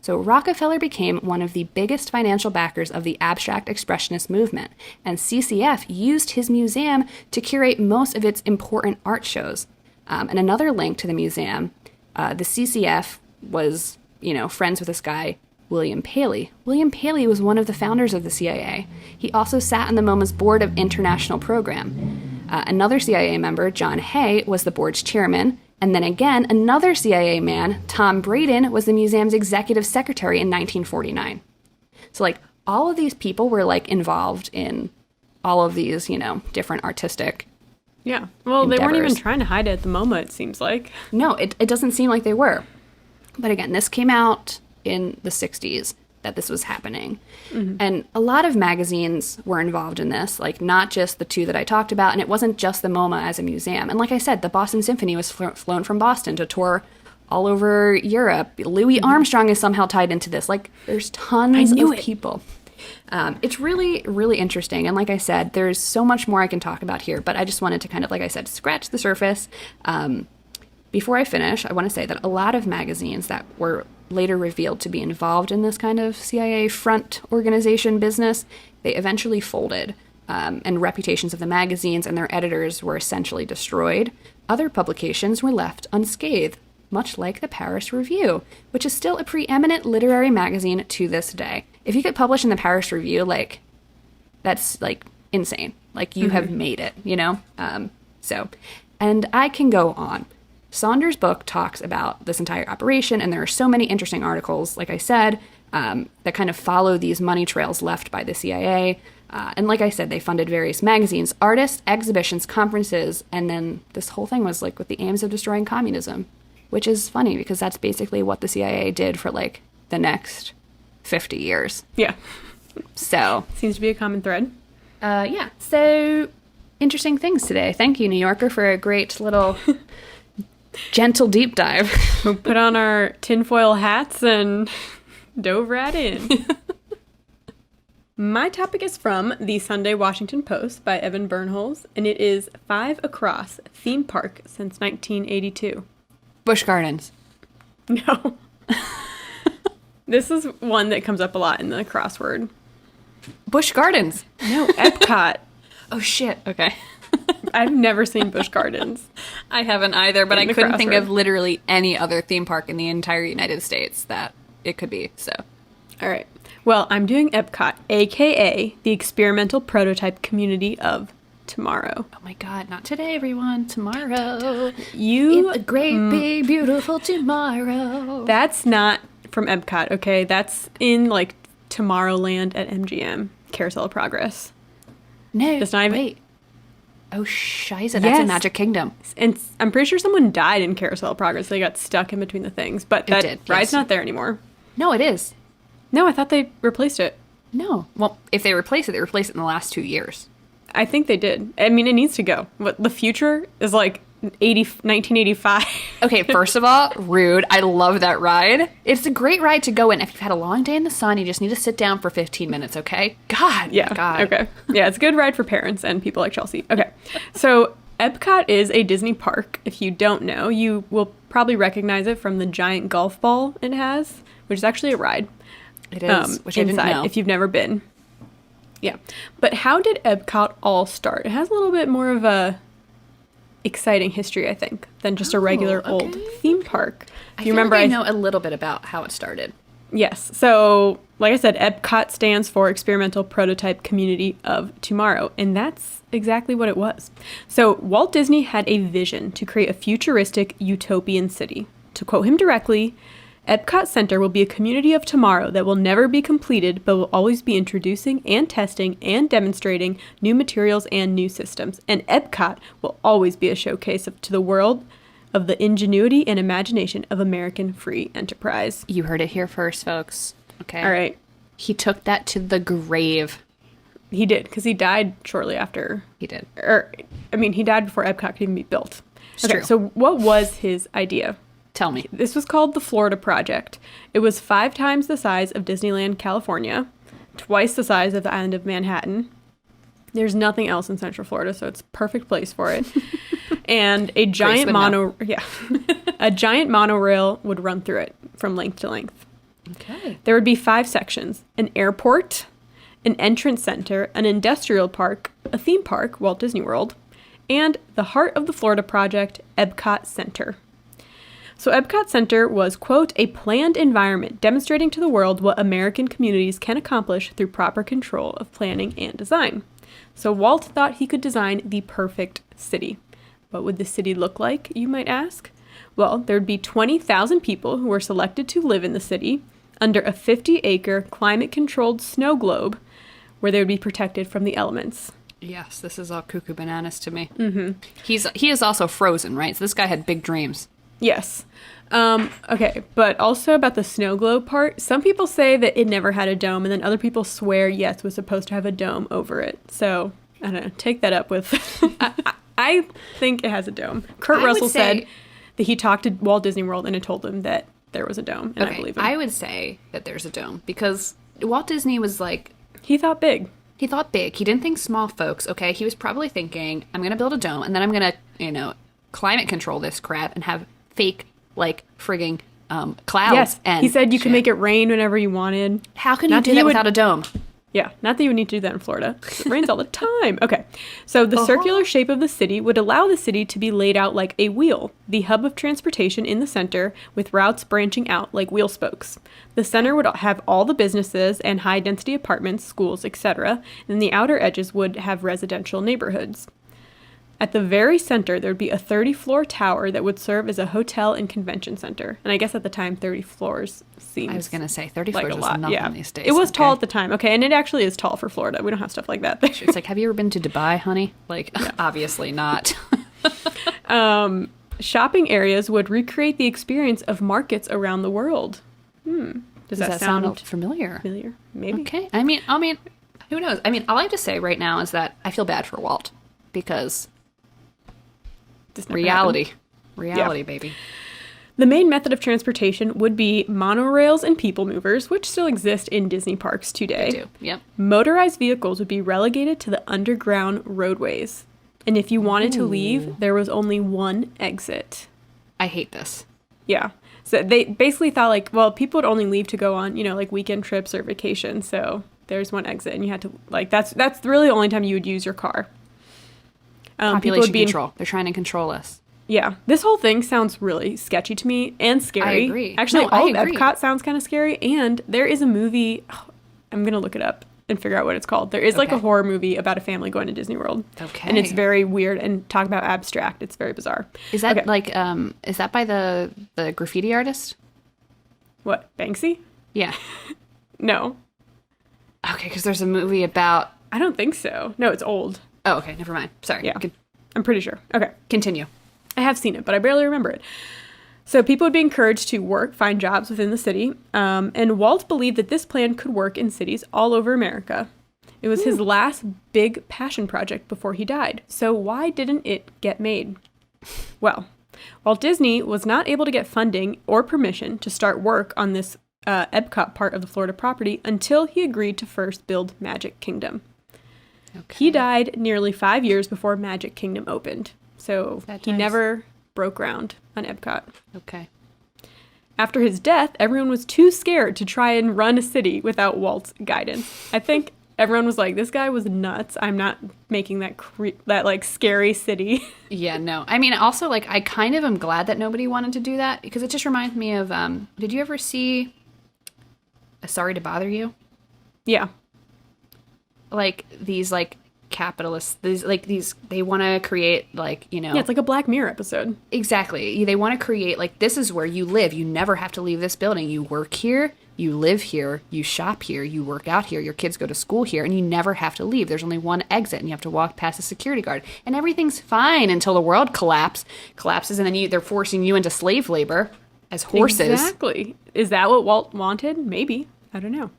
So Rockefeller became one of the biggest financial backers of the abstract expressionist movement, and CCF used his museum to curate most of its important art shows. And another link to the museum, the CCF was, friends with this guy, William Paley. William Paley was one of the founders of the CIA. He also sat on the MoMA's board of international program. Another CIA member, John Hay, was the board's chairman. And then again, another CIA man, Tom Braden, was the museum's executive secretary in 1949. So, all of these people were, involved in all of these, different artistic Yeah. Well, endeavors. They weren't even trying to hide it at the MoMA, it seems like. No, it doesn't seem like they were. But again, this came out in the 60s that this was happening. Mm-hmm. And a lot of magazines were involved in this, not just the two that I talked about, and it wasn't just the MoMA as a museum. And like I said, the Boston Symphony was flown from Boston to tour all over Europe. Louis Armstrong is somehow tied into this. There's tons of people. It's really, really interesting. And like I said, there's so much more I can talk about here, but I just wanted to kind of, like I said, scratch the surface. Before I finish, I want to say that a lot of magazines that were later revealed to be involved in this kind of CIA front organization business, they eventually folded, and reputations of the magazines and their editors were essentially destroyed. Other publications were left unscathed, much like the Paris Review, which is still a preeminent literary magazine to this day. If you get published in the Paris Review, that's insane. Like, you have made it, you know? And I can go on. Saunders' book talks about this entire operation, and there are so many interesting articles, like I said, that kind of follow these money trails left by the CIA. And like I said, they funded various magazines, artists, exhibitions, conferences, and then this whole thing was like with the aims of destroying communism, which is funny because that's basically what the CIA did for like the next 50 years. Yeah. So. Seems to be a common thread. Yeah. So, interesting things today. Thank you, New Yorker, for a great little gentle deep dive. We'll put on our tinfoil hats and dove right in. My topic is from the Sunday Washington Post by Evan Bernholz, and it is 5 across theme park since 1982. Busch Gardens. No. This is one that comes up a lot in the crossword. Busch Gardens. No, Epcot. Oh, shit. Okay. I've never seen Busch Gardens. I haven't either, but I couldn't think of literally any other theme park in the entire United States that it could be, so. All right. Well, I'm doing Epcot, a.k.a. the experimental prototype community of tomorrow. Oh my God, not today, everyone. Tomorrow. It's a great, big, beautiful tomorrow. That's not from Epcot, okay? That's in, like, Tomorrowland at MGM, Carousel of Progress. No, That's not even... wait. Oh, shiza, that's in Magic Kingdom. And I'm pretty sure someone died in Carousel of Progress. They got stuck in between the things. But that ride's not there anymore. No, it is. No, I thought they replaced it. No. Well, if they replace it, they replace it in the last 2 years. I think they did. I mean, it needs to go. But the future is like 1985. Okay, first of all, rude. I love that ride. It's a great ride to go in. If you've had a long day in the sun, you just need to sit down for 15 minutes, okay? God. Yeah. God. Okay. Yeah, it's a good ride for parents and people like Chelsea. Okay. So Epcot is a Disney park. If you don't know, you will probably recognize it from the giant golf ball it has, which is actually a ride. It is, which I didn't know. If you've never been. Yeah. But how did Epcot all start? It has a little bit more of a exciting history, I think, than just a regular old theme park. I remember, I know a little bit about how it started. Yes. So, like I said, Epcot stands for Experimental Prototype Community of Tomorrow, and that's exactly what it was. So, Walt Disney had a vision to create a futuristic utopian city. To quote him directly, Epcot Center will be a community of tomorrow that will never be completed, but will always be introducing and testing and demonstrating new materials and new systems. And Epcot will always be a showcase to the world of the ingenuity and imagination of American free enterprise. You heard it here first, folks. Okay. All right. He took that to the grave. He did, because he died shortly after. He did. He died before Epcot could even be built. It's okay, true. So what was his idea? Tell me. This was called the Florida Project. It was 5 times the size of Disneyland, California, twice the size of the island of Manhattan. There's nothing else in Central Florida, so it's a perfect place for it. And a giant a giant monorail would run through it from length to length. Okay. There would be 5 sections: an airport, an entrance center, an industrial park, a theme park, Walt Disney World, and the heart of the Florida Project, Epcot Center. So Epcot Center was, quote, a planned environment demonstrating to the world what American communities can accomplish through proper control of planning and design. So Walt thought he could design the perfect city. What would the city look like, you might ask? Well, there'd be 20,000 people who were selected to live in the city under a 50-acre climate-controlled snow globe where they would be protected from the elements. Yes, this is all cuckoo bananas to me. Mm-hmm. He is also frozen, right? So this guy had big dreams. Yes. Okay, but also about the snow globe part, some people say that it never had a dome, and then other people swear, yes, it was supposed to have a dome over it. So, I don't know, take that up with... I think it has a dome. Kurt Russell said that he talked to Walt Disney World and it told him that there was a dome, and I believe him. I would say that there's a dome, because Walt Disney was like... He thought big. He thought big. He didn't think small, folks, okay? He was probably thinking, I'm going to build a dome, and then I'm going to, climate control this crap and have fake, frigging clouds. Yes, and he said you could make it rain whenever you wanted. How can you do that without a dome? Yeah, not that you would need to do that in Florida. It rains all the time. Okay, so the circular shape of the city would allow the city to be laid out like a wheel, the hub of transportation in the center, with routes branching out like wheel spokes. The center would have all the businesses and high-density apartments, schools, etc., and the outer edges would have residential neighborhoods. At the very center, there would be a 30-floor tower that would serve as a hotel and convention center. And I guess at the time, 30 floors seems I was going to say 30 like floors a is lot. nothing Yeah. these days. It was tall at the time. Okay, and it actually is tall for Florida. We don't have stuff like that there. It's like, have you ever been to Dubai, honey? Like, obviously not. Shopping areas would recreate the experience of markets around the world. Does that sound familiar? Familiar? Maybe. Okay. I mean, who knows? I mean, all I have to say right now is that I feel bad for Walt because reality, baby. The main method of transportation would be monorails and people movers, which still exist in Disney parks today. They do. Yep. Motorized vehicles would be relegated to the underground roadways. And if you wanted to leave, there was only one exit. I hate this. Yeah. So they basically thought like, well, people would only leave to go on, like weekend trips or vacations. So there's one exit and you had to like, that's really the only time you would use your car. Population control. They're trying to control us. Yeah. This whole thing sounds really sketchy to me and scary. I agree. Actually, all of Epcot sounds kind of scary. And there is a movie, I'm going to look it up and figure out what it's called. There is like a horror movie about a family going to Disney World. Okay. And it's very weird and talk about abstract. It's very bizarre. Is that is that by the graffiti artist? What, Banksy? Yeah. No. Okay, because there's a movie about... I don't think so. No, it's old. Oh, okay, never mind. Sorry. Yeah. I'm pretty sure. Okay. Continue. I have seen it, but I barely remember it. So people would be encouraged to find jobs within the city, and Walt believed that this plan could work in cities all over America. It was his last big passion project before he died. So why didn't it get made? Well, Walt Disney was not able to get funding or permission to start work on this Epcot part of the Florida property until he agreed to first build Magic Kingdom. Okay. He died nearly 5 years before Magic Kingdom opened. So he never broke ground on Epcot. Okay. After his death, everyone was too scared to try and run a city without Walt's guidance. I think everyone was like, this guy was nuts. I'm not making that like scary city. Yeah, no. I mean, also, like, I kind of am glad that nobody wanted to do that because it just reminds me of, did you ever see Sorry to Bother You? Yeah. Like, these, like, capitalists, they want to create, like, Yeah, it's like a Black Mirror episode. Exactly. They want to create, like, this is where you live. You never have to leave this building. You work here, you live here, you shop here, you work out here, your kids go to school here, and you never have to leave. There's only one exit, and you have to walk past a security guard. And everything's fine until the world collapses, and then they're forcing you into slave labor as horses. Exactly. Is that what Walt wanted? Maybe. I don't know.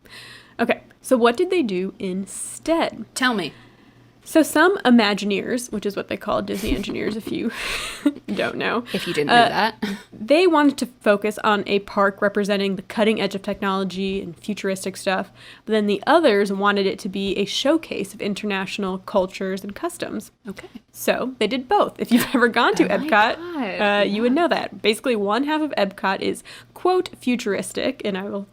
Okay, so what did they do instead? Tell me. So some Imagineers, which is what they call Disney engineers if you don't know. If you didn't know that. They wanted to focus on a park representing the cutting edge of technology and futuristic stuff. But then the others wanted it to be a showcase of international cultures and customs. Okay. So they did both. If you've ever gone to Epcot, you would know that. Basically, one half of Epcot is, quote, futuristic, and I will...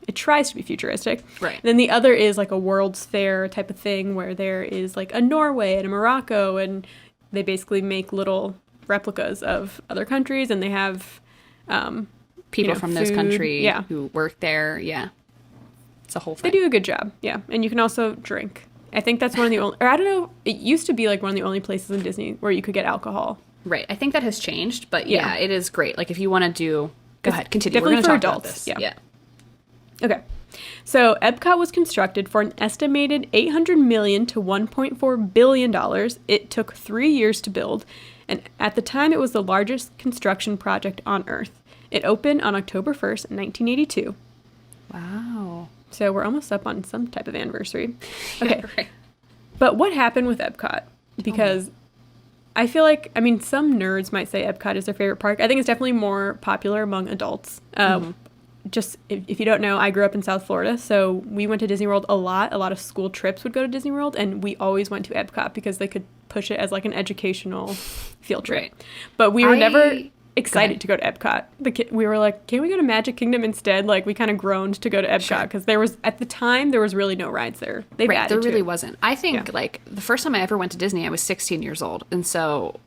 it tries to be futuristic. Right. Then the other is like a World's Fair type of thing where there is like a Norway and a Morocco, and they basically make little replicas of other countries, and they have people from those food. countries who work there. Yeah. It's a whole thing. They do a good job. Yeah. And you can also drink. I think that's one of the only, or I don't know, it used to be like one of the only places in Disney where you could get alcohol. Right. I think that has changed, but yeah, it is great. Like if you want to do, go ahead, continue. Definitely We're for going to talk adults. about this. Yeah. Okay. So Epcot was constructed for an estimated $800 million to $1.4 billion. It took 3 years to build, and at the time it was the largest construction project on Earth. It opened on October 1st, 1982. Wow. So we're almost up on some type of anniversary. Okay. Yeah, right. But what happened with Epcot? Because I feel like, some nerds might say Epcot is their favorite park. I think it's definitely more popular among adults. Just if you don't know, I grew up in South Florida, so we went to Disney World a lot. A lot of school trips would go to Disney World, and we always went to Epcot because they could push it as like an educational field trip. Right. But we were never excited to go to Epcot. We were like, can we go to Magic Kingdom instead? Like, we kind of groaned to go to Epcot because at the time, there was really no rides there. They've added there really to. wasn't. I think, like, the first time I ever went to Disney, I was 16 years old. And so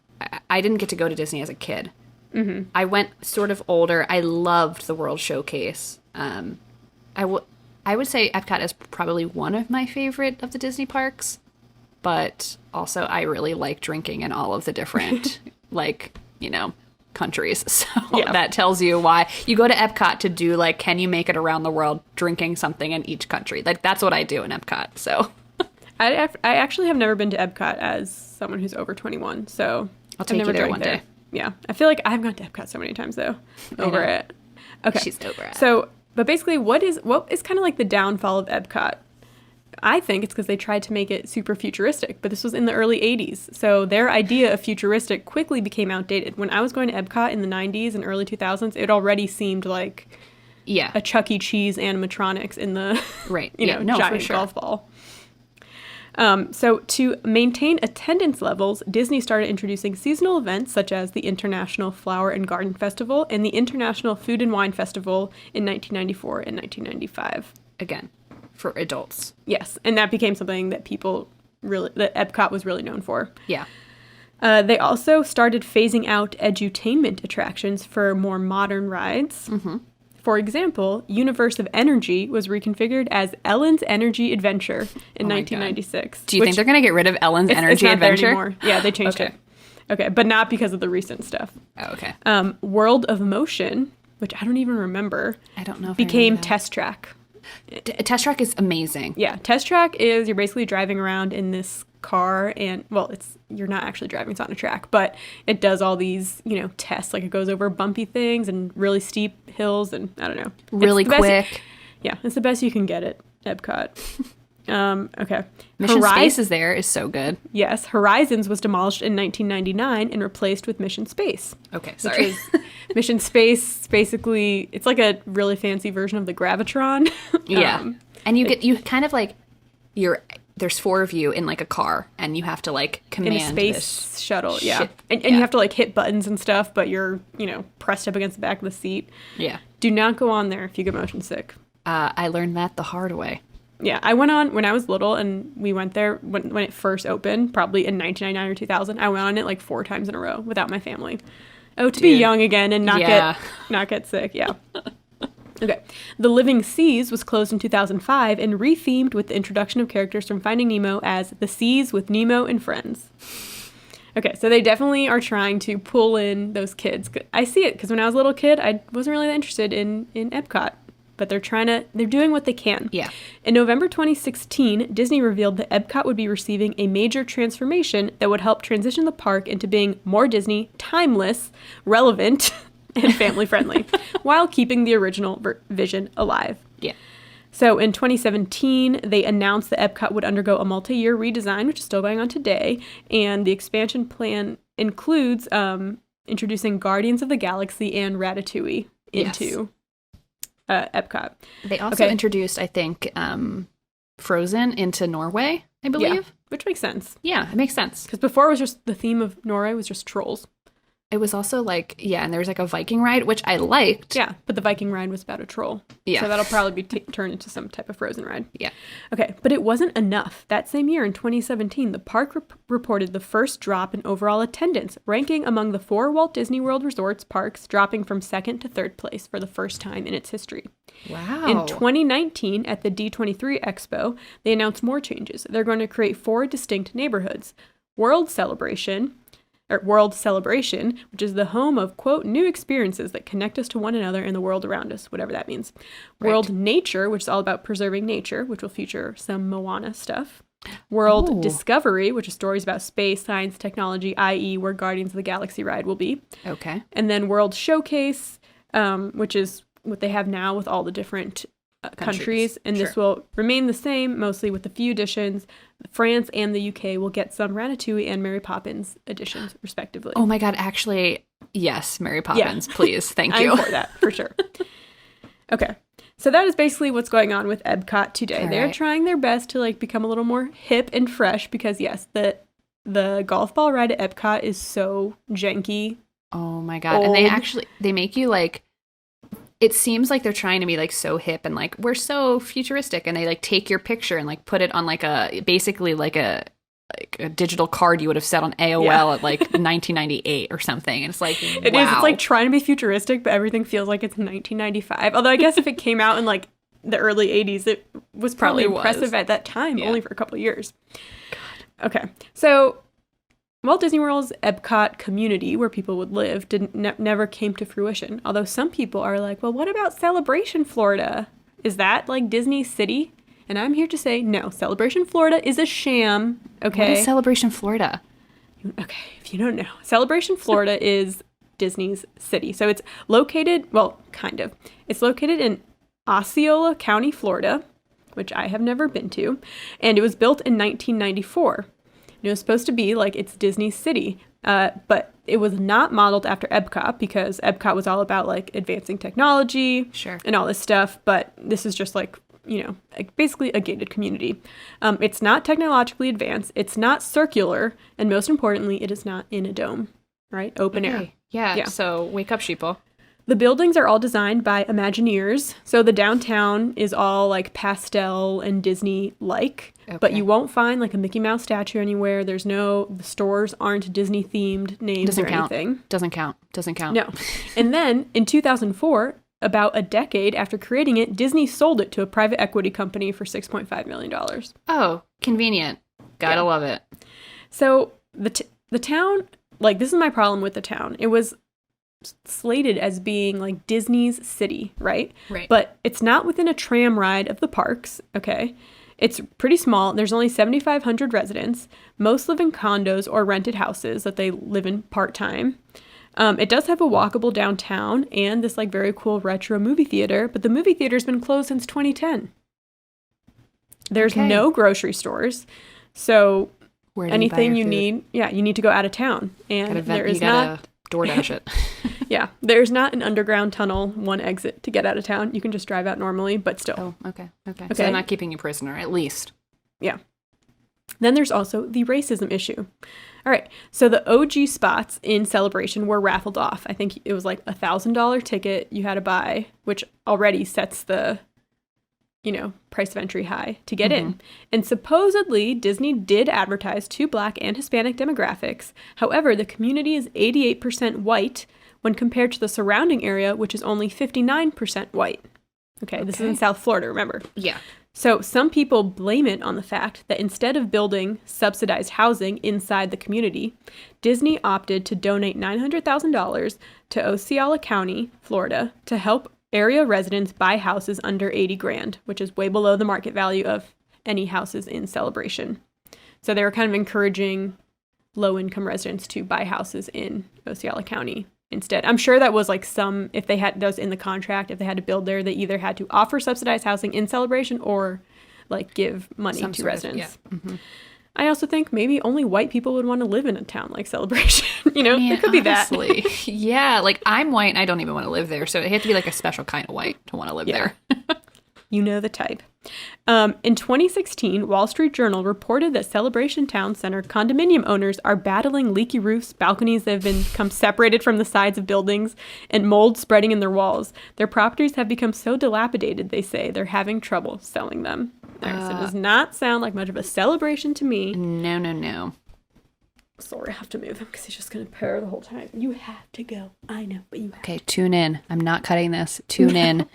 I didn't get to go to Disney as a kid. Mm-hmm. I went sort of older. I loved the World Showcase. I would say Epcot is probably one of my favorite of the Disney parks. But also, I really like drinking in all of the different, like, you know, countries. So that tells you why you go to Epcot to do, like, can you make it around the world drinking something in each country? Like, that's what I do in Epcot. So I actually have never been to Epcot as someone who's over 21. So I'll take you there one day. Yeah. I feel like I've gone to Epcot so many times, though. Over it. Okay. She's over it. So, but basically, what is kind of like the downfall of Epcot? I think it's because they tried to make it super futuristic, but this was in the early 80s. So their idea of futuristic quickly became outdated. When I was going to Epcot in the 90s and early 2000s, it already seemed like a Chuck E. Cheese animatronics in the giant golf ball. So to maintain attendance levels, Disney started introducing seasonal events such as the International Flower and Garden Festival and the International Food and Wine Festival in 1994 and 1995. Again, for adults. Yes, and that became something that that Epcot was really known for. Yeah. They also started phasing out edutainment attractions for more modern rides. Mm-hmm. For example, Universe of Energy was reconfigured as Ellen's Energy Adventure in 1996. Do you think they're going to get rid of Ellen's Energy Adventure? Anymore. Yeah, they changed it. Okay, but not because of the recent stuff. Oh, okay. World of Motion, which I don't even remember. I don't know if became Test Track. Test Track is amazing. Yeah, Test Track is you're basically driving around in this car and, well, you're not actually driving, it's on a track, but it does all these, tests. Like, it goes over bumpy things and really steep hills and, I don't know. Really quick. It's the best you can get at Epcot. Okay. Mission Space is so good. Yes. Horizons was demolished in 1999 and replaced with Mission Space. Okay, sorry. Mission Space, basically, it's like a really fancy version of the Gravitron. Yeah. And you kind of like, there's 4 of you in like a car and you have to like command in a space shuttle. Yeah. Shit. And you have to like hit buttons and stuff, but you're, pressed up against the back of the seat. Yeah. Do not go on there if you get motion sick. I learned that the hard way. Yeah, I went on when I was little, and we went there when it first opened, probably in 1999 or 2000. I went on it like 4 times in a row without my family. Oh, to be young again and not get sick. Yeah. Okay. The Living Seas was closed in 2005 and rethemed with the introduction of characters from Finding Nemo as The Seas with Nemo and Friends. Okay, so they definitely are trying to pull in those kids. I see it because when I was a little kid, I wasn't really that interested in Epcot. But they're doing what they can. Yeah. In November 2016, Disney revealed that Epcot would be receiving a major transformation that would help transition the park into being more Disney, timeless, relevant, and family-friendly, while keeping the original vision alive. Yeah. So in 2017, they announced that Epcot would undergo a multi-year redesign, which is still going on today, and the expansion plan includes introducing Guardians of the Galaxy and Ratatouille into Epcot. They also introduced, I think, Frozen into Norway, I believe. Yeah, which makes sense. Yeah, it makes sense. Because before it was just, the theme of Norway was just trolls. It was also like, and there was like a Viking ride, which I liked. Yeah, but the Viking ride was about a troll. Yeah. So that'll probably be turned into some type of Frozen ride. Yeah. Okay, but it wasn't enough. That same year in 2017, the park reported the first drop in overall attendance, ranking among the 4 Walt Disney World Resorts parks, dropping from 2nd to 3rd place for the first time in its history. Wow. In 2019, at the D23 Expo, they announced more changes. They're going to create 4 distinct neighborhoods. World Celebration, which is the home of, quote, new experiences that connect us to one another and the world around us, whatever that means. Right. World Nature, which is all about preserving nature, which will feature some Moana stuff. World Discovery, which is stories about space, science, technology, i.e. where Guardians of the Galaxy ride will be. Okay. And then World Showcase, which is what they have now with all the different countries. And this will remain the same, mostly with a few additions. France and the UK will get some Ratatouille and Mary Poppins additions, respectively. Oh my God, actually, yes, Mary Poppins, please. Thank you. I'm for that, for sure. Okay. So that is basically what's going on with Epcot today. All They're right. trying their best to become a little more hip and fresh because, yes, the golf ball ride at Epcot is so janky Oh my God. And they make you like, it seems like they're trying to be like so hip and like, we're so futuristic. And they like take your picture and like put it on like basically like a digital card you would have set on AOL at like 1998 or something. And it's like, It is. It's like trying to be futuristic, but everything feels like it's 1995. Although I guess if it came out in like the early 80s, it was probably impressive at that time, only for a couple of years. God. Okay. So Walt Disney World's Epcot community, where people would live, never came to fruition. Although some people are like, well, what about Celebration Florida? Is that like Disney City? And I'm here to say, no, Celebration Florida is a sham, okay? What is Celebration Florida? Okay, if you don't know. Celebration Florida is Disney's city. So it's located, well, kind of. It's located in Osceola County, Florida, which I have never been to. And it was built in 1994. It was supposed to be like it's Disney's city, but it was not modeled after Epcot because Epcot was all about like advancing technology and all this stuff. But this is just like, basically a gated community. It's not technologically advanced. It's not circular. And most importantly, it is not in a dome, right? Open air. Yeah. So wake up, sheeple. The buildings are all designed by Imagineers. So the downtown is all like pastel and Disney-like. Okay. But you won't find like a Mickey Mouse statue anywhere. The stores aren't Disney themed names or anything. Doesn't count. No. And then in 2004, about a decade after creating it, Disney sold it to a private equity company for $6.5 million. Oh, convenient. Gotta love it. So the town, like, this is my problem with the town. It was slated as being like Disney's city, right? Right. But it's not within a tram ride of the parks, okay? It's pretty small. There's only 7,500 residents. Most live in condos or rented houses that they live in part-time. It does have a walkable downtown and this like very cool retro movie theater, but the movie theater's been closed since 2010. There's no grocery stores, so anything you need, you need to go out of town, and there is not DoorDash it. Yeah, there's not an underground tunnel, one exit to get out of town. You can just drive out normally, but still. Oh, okay. So they're not keeping you prisoner, at least. Yeah. Then there's also the racism issue. All right, so the OG spots in Celebration were raffled off. I think it was like a $1,000 ticket you had to buy, which already sets the, price of entry high to get in. And supposedly, Disney did advertise to Black and Hispanic demographics. However, the community is 88% white when compared to the surrounding area, which is only 59% white. Okay, this is in South Florida, remember? Yeah. So some people blame it on the fact that instead of building subsidized housing inside the community, Disney opted to donate $900,000 to Osceola County, Florida, to help area residents buy houses under $80,000, which is way below the market value of any houses in Celebration. So they were kind of encouraging low-income residents to buy houses in Osceola County instead. I'm sure that was like if they had those in the contract, if they had to build there, they either had to offer subsidized housing in Celebration or like give money to residents. I also think maybe only white people would want to live in a town like Celebration. It could be honestly, that. Yeah, like I'm white and I don't even want to live there. So it had to be like a special kind of white to want to live there. You know the type. In 2016, Wall Street Journal reported that Celebration Town Center condominium owners are battling leaky roofs, balconies that have become separated from the sides of buildings, and mold spreading in their walls. Their properties have become so dilapidated, they say, they're having trouble selling them. So it does not sound like much of a celebration to me. No. Sorry, I have to move him because he's just going to purr the whole time. You have to go. I know, but you have Okay, tune in. I'm not cutting this. Tune in.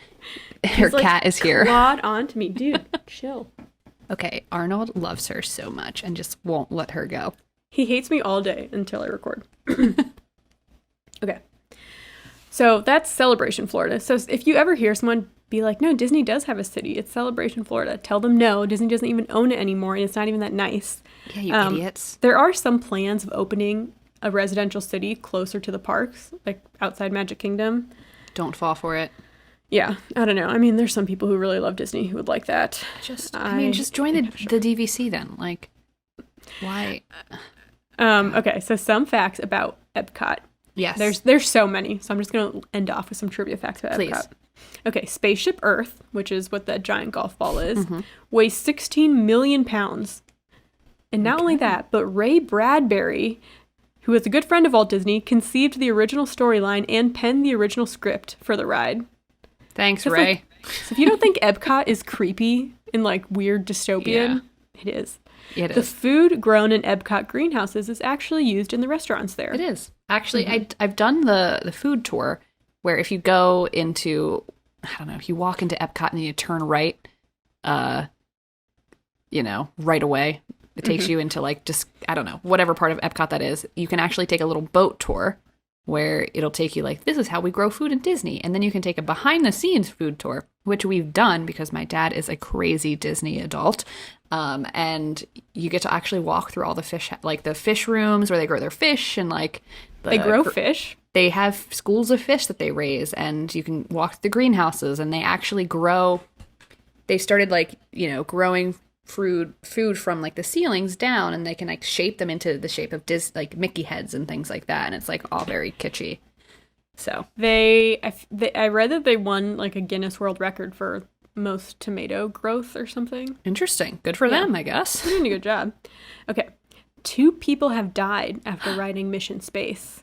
Her cat is here. Clawed onto me. Dude, chill. Okay, Arnold loves her so much and just won't let her go. He hates me all day until I record. Okay. So that's Celebration, Florida. So if you ever hear someone be like, no, Disney does have a city. It's Celebration, Florida. Tell them no, Disney doesn't even own it anymore, and it's not even that nice. Yeah, you idiots. There are some plans of opening a residential city closer to the parks, like outside Magic Kingdom. Don't fall for it. Yeah, I don't know. I mean, there's some people who really love Disney who would like that. Just join the DVC then. Like, why? Okay, so some facts about Epcot. Yes. There's so many, so I'm just going to end off with some trivia facts about Please. Epcot. Okay, Spaceship Earth, which is what that giant golf ball is, weighs 16 million pounds. And not only that, but Ray Bradbury who was a good friend of Walt Disney, conceived the original storyline and penned the original script for the ride. Thanks, Ray. So if you don't think Epcot is creepy and like weird dystopian, it is. It is. The food grown in Epcot greenhouses is actually used in the restaurants there. It is. Actually, I've done the food tour where if you go into, I don't know, if you walk into Epcot and you turn right, right away, it takes you into like just, I don't know, whatever part of Epcot that is. You can actually take a little boat tour where it'll take you like, this is how we grow food in Disney. And then you can take a behind the scenes food tour, which we've done because my dad is a crazy Disney adult. And you get to actually walk through all the fish, like the fish rooms where they grow their fish and like they grow fish. They have schools of fish that they raise, and you can walk through the greenhouses, and they actually grow. They started like, growing food from like the ceilings down, and they can like shape them into the shape of like Mickey heads and things like that, and it's like all very kitschy. So I read that they won like a Guinness World Record for most tomato growth or something. Interesting. Good for them, I guess. They're doing a good job. Okay. 2 people have died after riding Mission Space.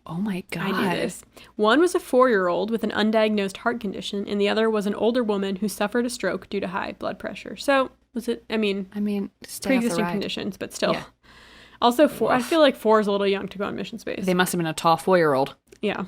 Oh my God. I knew this. One was a 4-year-old with an undiagnosed heart condition, and the other was an older woman who suffered a stroke due to high blood pressure. So, was it, pre-existing conditions, but still. Yeah. Also, 4, I feel like 4 is a little young to go on Mission Space. They must have been a tall 4-year-old. Yeah.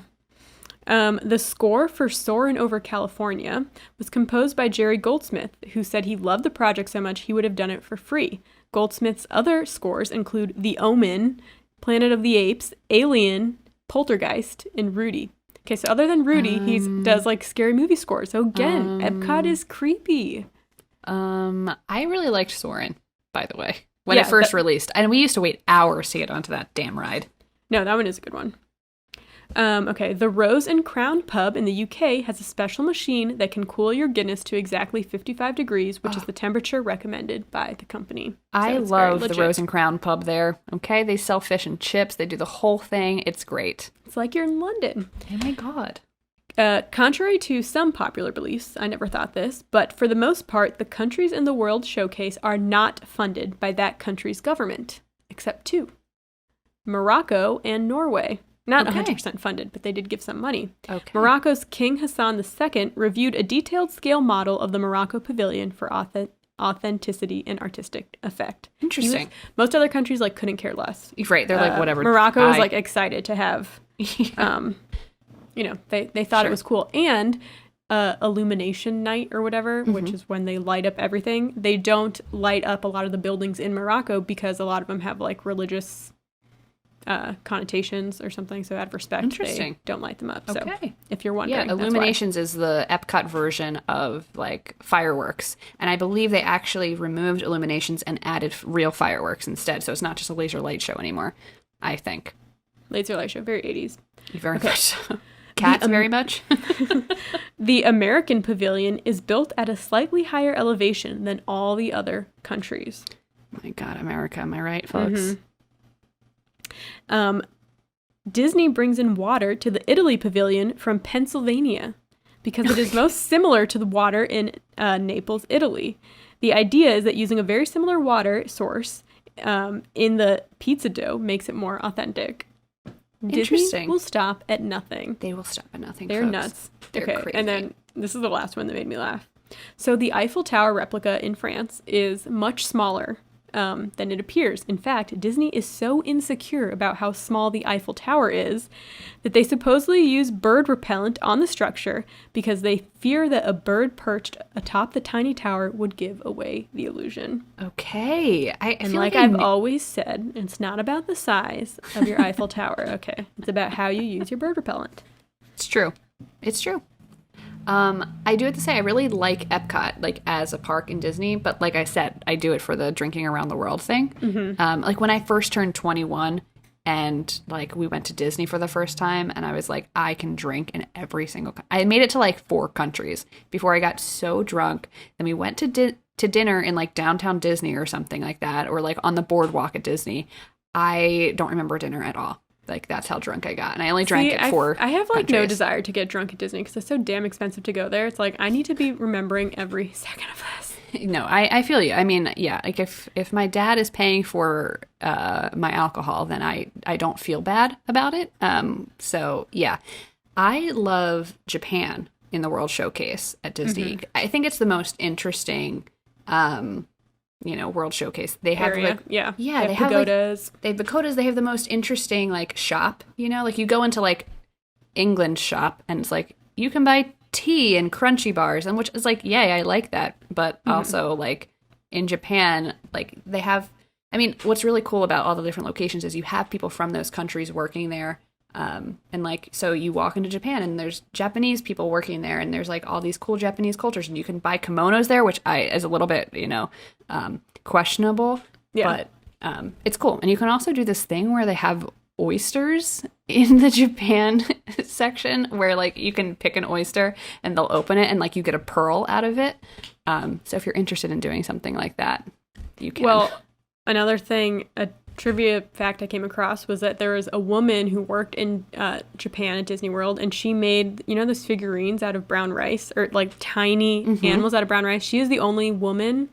The score for Soarin' Over California was composed by Jerry Goldsmith, who said he loved the project so much he would have done it for free. Goldsmith's other scores include The Omen, Planet of the Apes, Alien, Poltergeist, and Rudy. Okay, so other than Rudy, he does like scary movie scores. So again, Epcot is creepy. I really liked Soarin', by the way, when it first released. And we used to wait hours to get onto that damn ride. No, that one is a good one. Okay, the Rose and Crown pub in the UK has a special machine that can cool your Guinness to exactly 55 degrees, which is the temperature recommended by the company. So I love the Rose and Crown pub there. Okay, they sell fish and chips. They do the whole thing. It's great. It's like you're in London. Oh my God. Contrary to some popular beliefs, I never thought this, but for the most part, the countries in the World Showcase are not funded by that country's government, except 2. Morocco and Norway. Not 100% funded, but they did give some money. Okay. Morocco's King Hassan II reviewed a detailed scale model of the Morocco Pavilion for authenticity and artistic effect. Interesting. Most other countries couldn't care less. Right, they're like, whatever. Morocco was excited to have, they thought it was cool. And illumination night or whatever, which is when they light up everything. They don't light up a lot of the buildings in Morocco because a lot of them have religious connotations or something, so out of respect they don't light them up. So if you're wondering, illuminations is the Epcot version of fireworks, and I believe they actually removed illuminations and added real fireworks instead, so it's not just a laser light show anymore. I think laser light show, very 80s. Very much. Cats very much. The American Pavilion is built at a slightly higher elevation than all the other countries. My God, America, am I right, folks? Disney brings in water to the Italy Pavilion from Pennsylvania because it is most similar to the water in Naples, Italy. The idea is that using a very similar water source in the pizza dough makes it more authentic. Disney will stop at nothing. They will stop at nothing. They're folks. nuts. They're crazy. And then this is the last one that made me laugh. So the Eiffel Tower replica in France is much smaller than it appears. In fact, Disney is so insecure about how small the Eiffel Tower is that they supposedly use bird repellent on the structure because they fear that a bird perched atop the tiny tower would give away the illusion. Okay. I feel I've always said, it's not about the size of your Eiffel Tower, okay? It's about how you use your bird repellent. It's true. It's true. I do have to say, I really like Epcot, as a park in Disney, but like I said, I do it for the drinking around the world thing. Mm-hmm. When I first turned 21 and we went to Disney for the first time and I was like, I can drink in every single, I made it to 4 countries before I got so drunk. Then we went to dinner in downtown Disney or something like that, or on the boardwalk at Disney. I don't remember dinner at all. That's how drunk I got. And I only drank at 4 I have countries. No desire to get drunk at Disney because it's so damn expensive to go there. It's I need to be remembering every second of this. No, I feel you. I mean, yeah, like if my dad is paying for my alcohol, then I don't feel bad about it. So yeah, I love Japan in the World Showcase at Disney. I think it's the most interesting, World Showcase. They have area. they have pagodas. They have pagodas. They have the most interesting like shop. Like you go into like England shop and it's like you can buy tea and crunchy bars, and which is like, yay, I like that. But also like in Japan, like they have, I mean, what's really cool about all the different locations is you have people from those countries working there. And like, so you walk into Japan and there's Japanese people working there, and there's like all these cool Japanese cultures, and you can buy kimonos there, which is a little bit, questionable, but it's cool. And you can also do this thing where they have oysters in the Japan section where like you can pick an oyster and they'll open it and like you get a pearl out of it. So if you're interested in doing something like that, you can. Well, another thing, a trivia fact I came across was that there was a woman who worked in Japan at Disney World, and she made, those figurines out of brown rice, or like tiny animals out of brown rice. She is the only woman,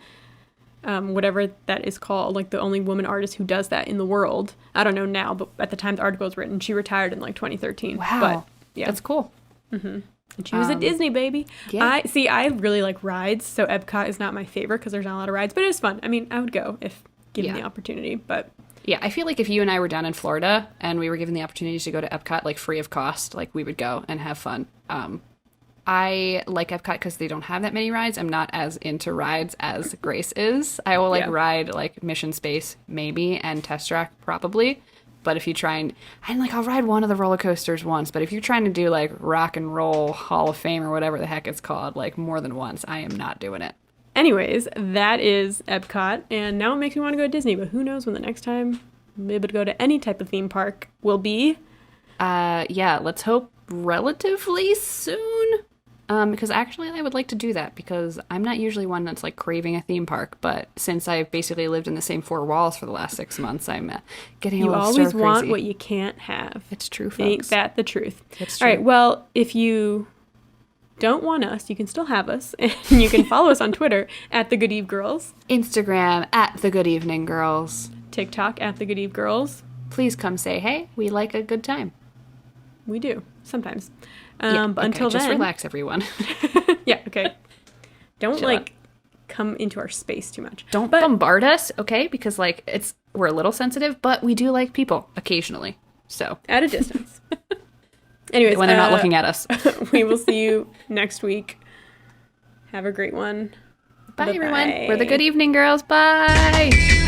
whatever that is called, like the only woman artist who does that in the world. I don't know now, but at the time the article was written, she retired in like 2013. Wow. But, yeah. That's cool. And she was at Disney, baby. Yeah. I really like rides, so Epcot is not my favorite because there's not a lot of rides, but it is fun. I mean, I would go if given the opportunity, but... Yeah, I feel like if you and I were down in Florida and we were given the opportunity to go to Epcot, like free of cost, like we would go and have fun. I like Epcot because they don't have that many rides. I'm not as into rides as Grace is. I will ride like Mission Space maybe and Test Track probably. But if you try and I'll ride one of the roller coasters once. But if you're trying to do like Rock and Roll Hall of Fame or whatever the heck it's called, like more than once, I am not doing it. Anyways, that is Epcot, and now it makes me want to go to Disney, but who knows when the next time I'm able to go to any type of theme park will be. Let's hope relatively soon. Because actually I would like to do that, because I'm not usually one that's like craving a theme park, but since I've basically lived in the same four walls for the last 6 months, I'm getting a little stir crazy. You always want what you can't have. It's true, folks. Ain't that the truth? It's true. All right, well, if you don't want us, you can still have us, and you can follow us on Twitter at The Good Eve Girls, Instagram at The Good Evening Girls, TikTok at The Good Eve Girls. Please come say hey. We like a good time. We do sometimes. But okay, until just then, relax, everyone. Yeah, okay. Don't come into our space too much. Don't bombard us, okay? Because we're a little sensitive, but we do like people occasionally. So at a distance. Anyways, when they're not looking at us. We will see you next week. Have a great one. Bye, everyone. We're the Good Evening Girls. Bye.